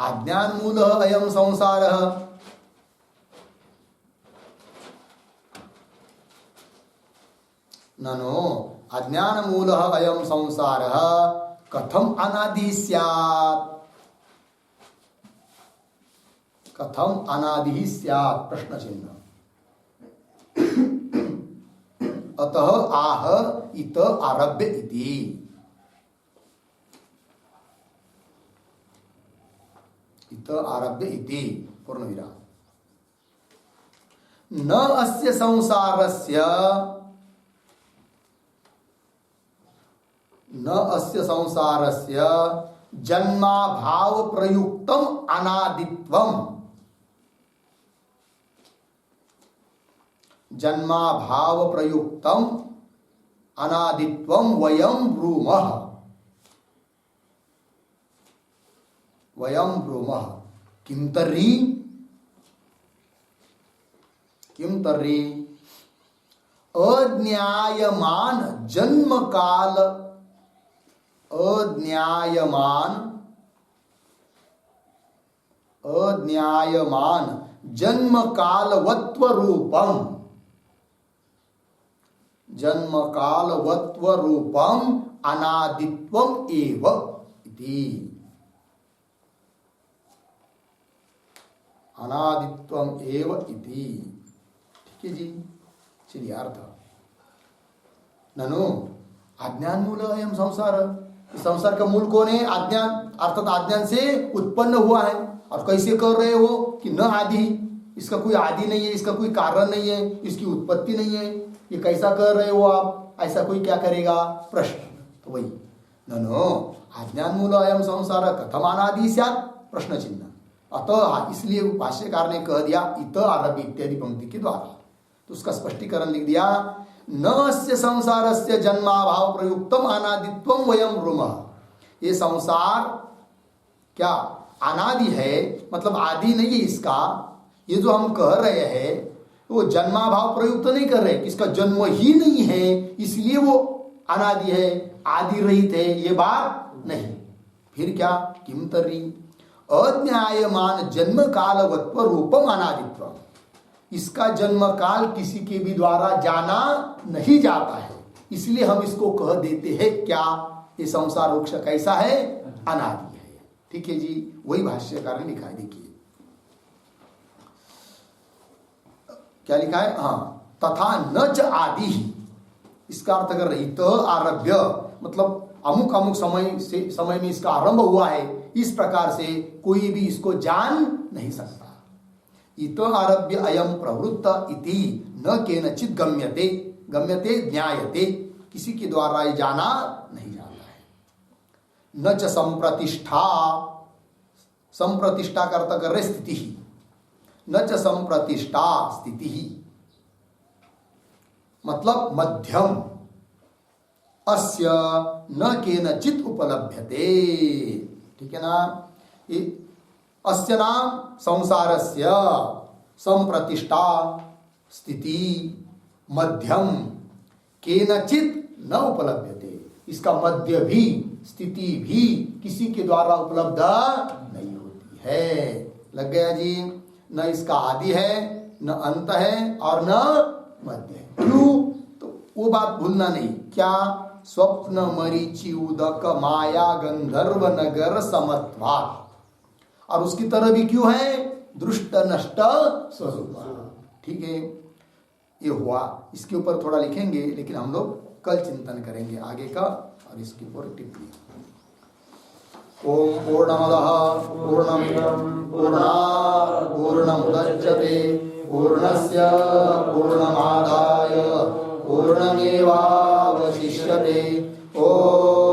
अज्ञान मूल अयम संसार। ननो अज्ञान मूल अयम संसार कथम अनादि स्यात्। कथम अनादि स्यात् प्रश्न चिन्ह। अतः आह इत आरभ्य इति। इत आरभ्य इति पूर्ण विराम। न अस्य संसारस्य, न अस्य संसारस्य जन्माभाव प्रयुक्तम अनादित्वम। जन्माभाव प्रयुक्तम अनादित्वम वयम ब्रूमः। वयम ब्रूमः किम तर्हि, किम तर्हि अज्ञायमान जन्म काल, अज्ञायमान, अज्ञायमान जन्म कालवत्व रूपम, जन्म कालवत्व रूपम अनादित्वम एव इति। अनादित्वम एव इति। ठीक है जी। चलिए अर्थ, ननु अज्ञान मूल अयम संसार। इस संसार का मूल कौन है? अज्ञान, अर्थात अज्ञान से उत्पन्न हुआ है। और कैसे कर रहे हो कि न आदि, इसका कोई आदि नहीं है, इसका कोई कारण नहीं है, इसकी उत्पत्ति नहीं है, ये कैसा कर रहे हो आप? ऐसा कोई क्या करेगा? प्रश्न। तो वही ननु अज्ञान मूल अयम संसार कथम अनादि स्यात् प्रश्न चिन्ह। अतः इसलिए भाष्यकार ने कह दिया इत आरभ्य इत्यादि पंक्ति के द्वारा, तो उसका स्पष्टीकरण लिख दिया, न अस्य संसारस्य जन्माभाव प्रयुक्तम अनादित्वम वयम ब्रूमः। ये संसार क्या अनादि है, मतलब आदि नहीं है इसका। ये जो हम कह रहे हैं वो जन्माभाव प्रयुक्त नहीं कर रहे, इसका जन्म ही नहीं है, इसलिए वो अनादि है, आदि रहित है, ये बात नहीं। फिर क्या? किम तर्हि अज्ञायमान जन्म कालवत्व रूपम अनादित्व। इसका जन्म काल किसी के भी द्वारा जाना नहीं जाता है, इसलिए हम इसको कह देते हैं क्या? ये संसार वृक्ष कैसा है? अनादि है। ठीक है जी। वही भाष्यकार ने लिखा है, देखिए क्या लिखा है। हाँ, तथा न च आदि ही, इसका अर्थ कर रही तो आरभ्य, मतलब अमुक अमुक समय में इसका आरंभ हुआ है, इस प्रकार से कोई भी इसको जान नहीं सकता। इत आरभ्य अयम प्रवृत्त इति न केनचित् गम्यते, गम्यते ज्ञायते, किसी के द्वारा ये जाना नहीं जाता है। न च संप्रतिष्ठा, संप्रतिष्ठा का अर्थ कर रहे स्थिति ही, न च संप्रतिष्ठा स्थिति ही, मतलब मध्यम, अस्य न केनचित् उपलभ्यते। ठीक है ना। अस्य नाम संसारस्य संप्रतिष्ठा स्थिति मध्यम केनचित् न उपलभ्यते। इसका मध्य भी, स्थिति भी किसी के द्वारा उपलब्ध नहीं होती है। लग गया जी। न इसका आदि है, न अंत है, और न मध्य है। क्यों? तो वो बात भूलना नहीं। क्या? स्वप्न मरीचि उदक माया गंधर्व नगर समत्वा, और उसकी तरह भी क्यों है? दृष्ट नष्ट स्वरूप। ठीक है, ये हुआ। इसके ऊपर थोड़ा लिखेंगे, लेकिन हम लोग कल चिंतन करेंगे आगे का, और इसके ऊपर टिप्पणी। ओम पूर्णमदः पूर्णमिदं पूर्णात् पूर्णमुदच्यते पूर्णस्य पूर्णमादाय पूर्णमेवावशिष्यते। ओम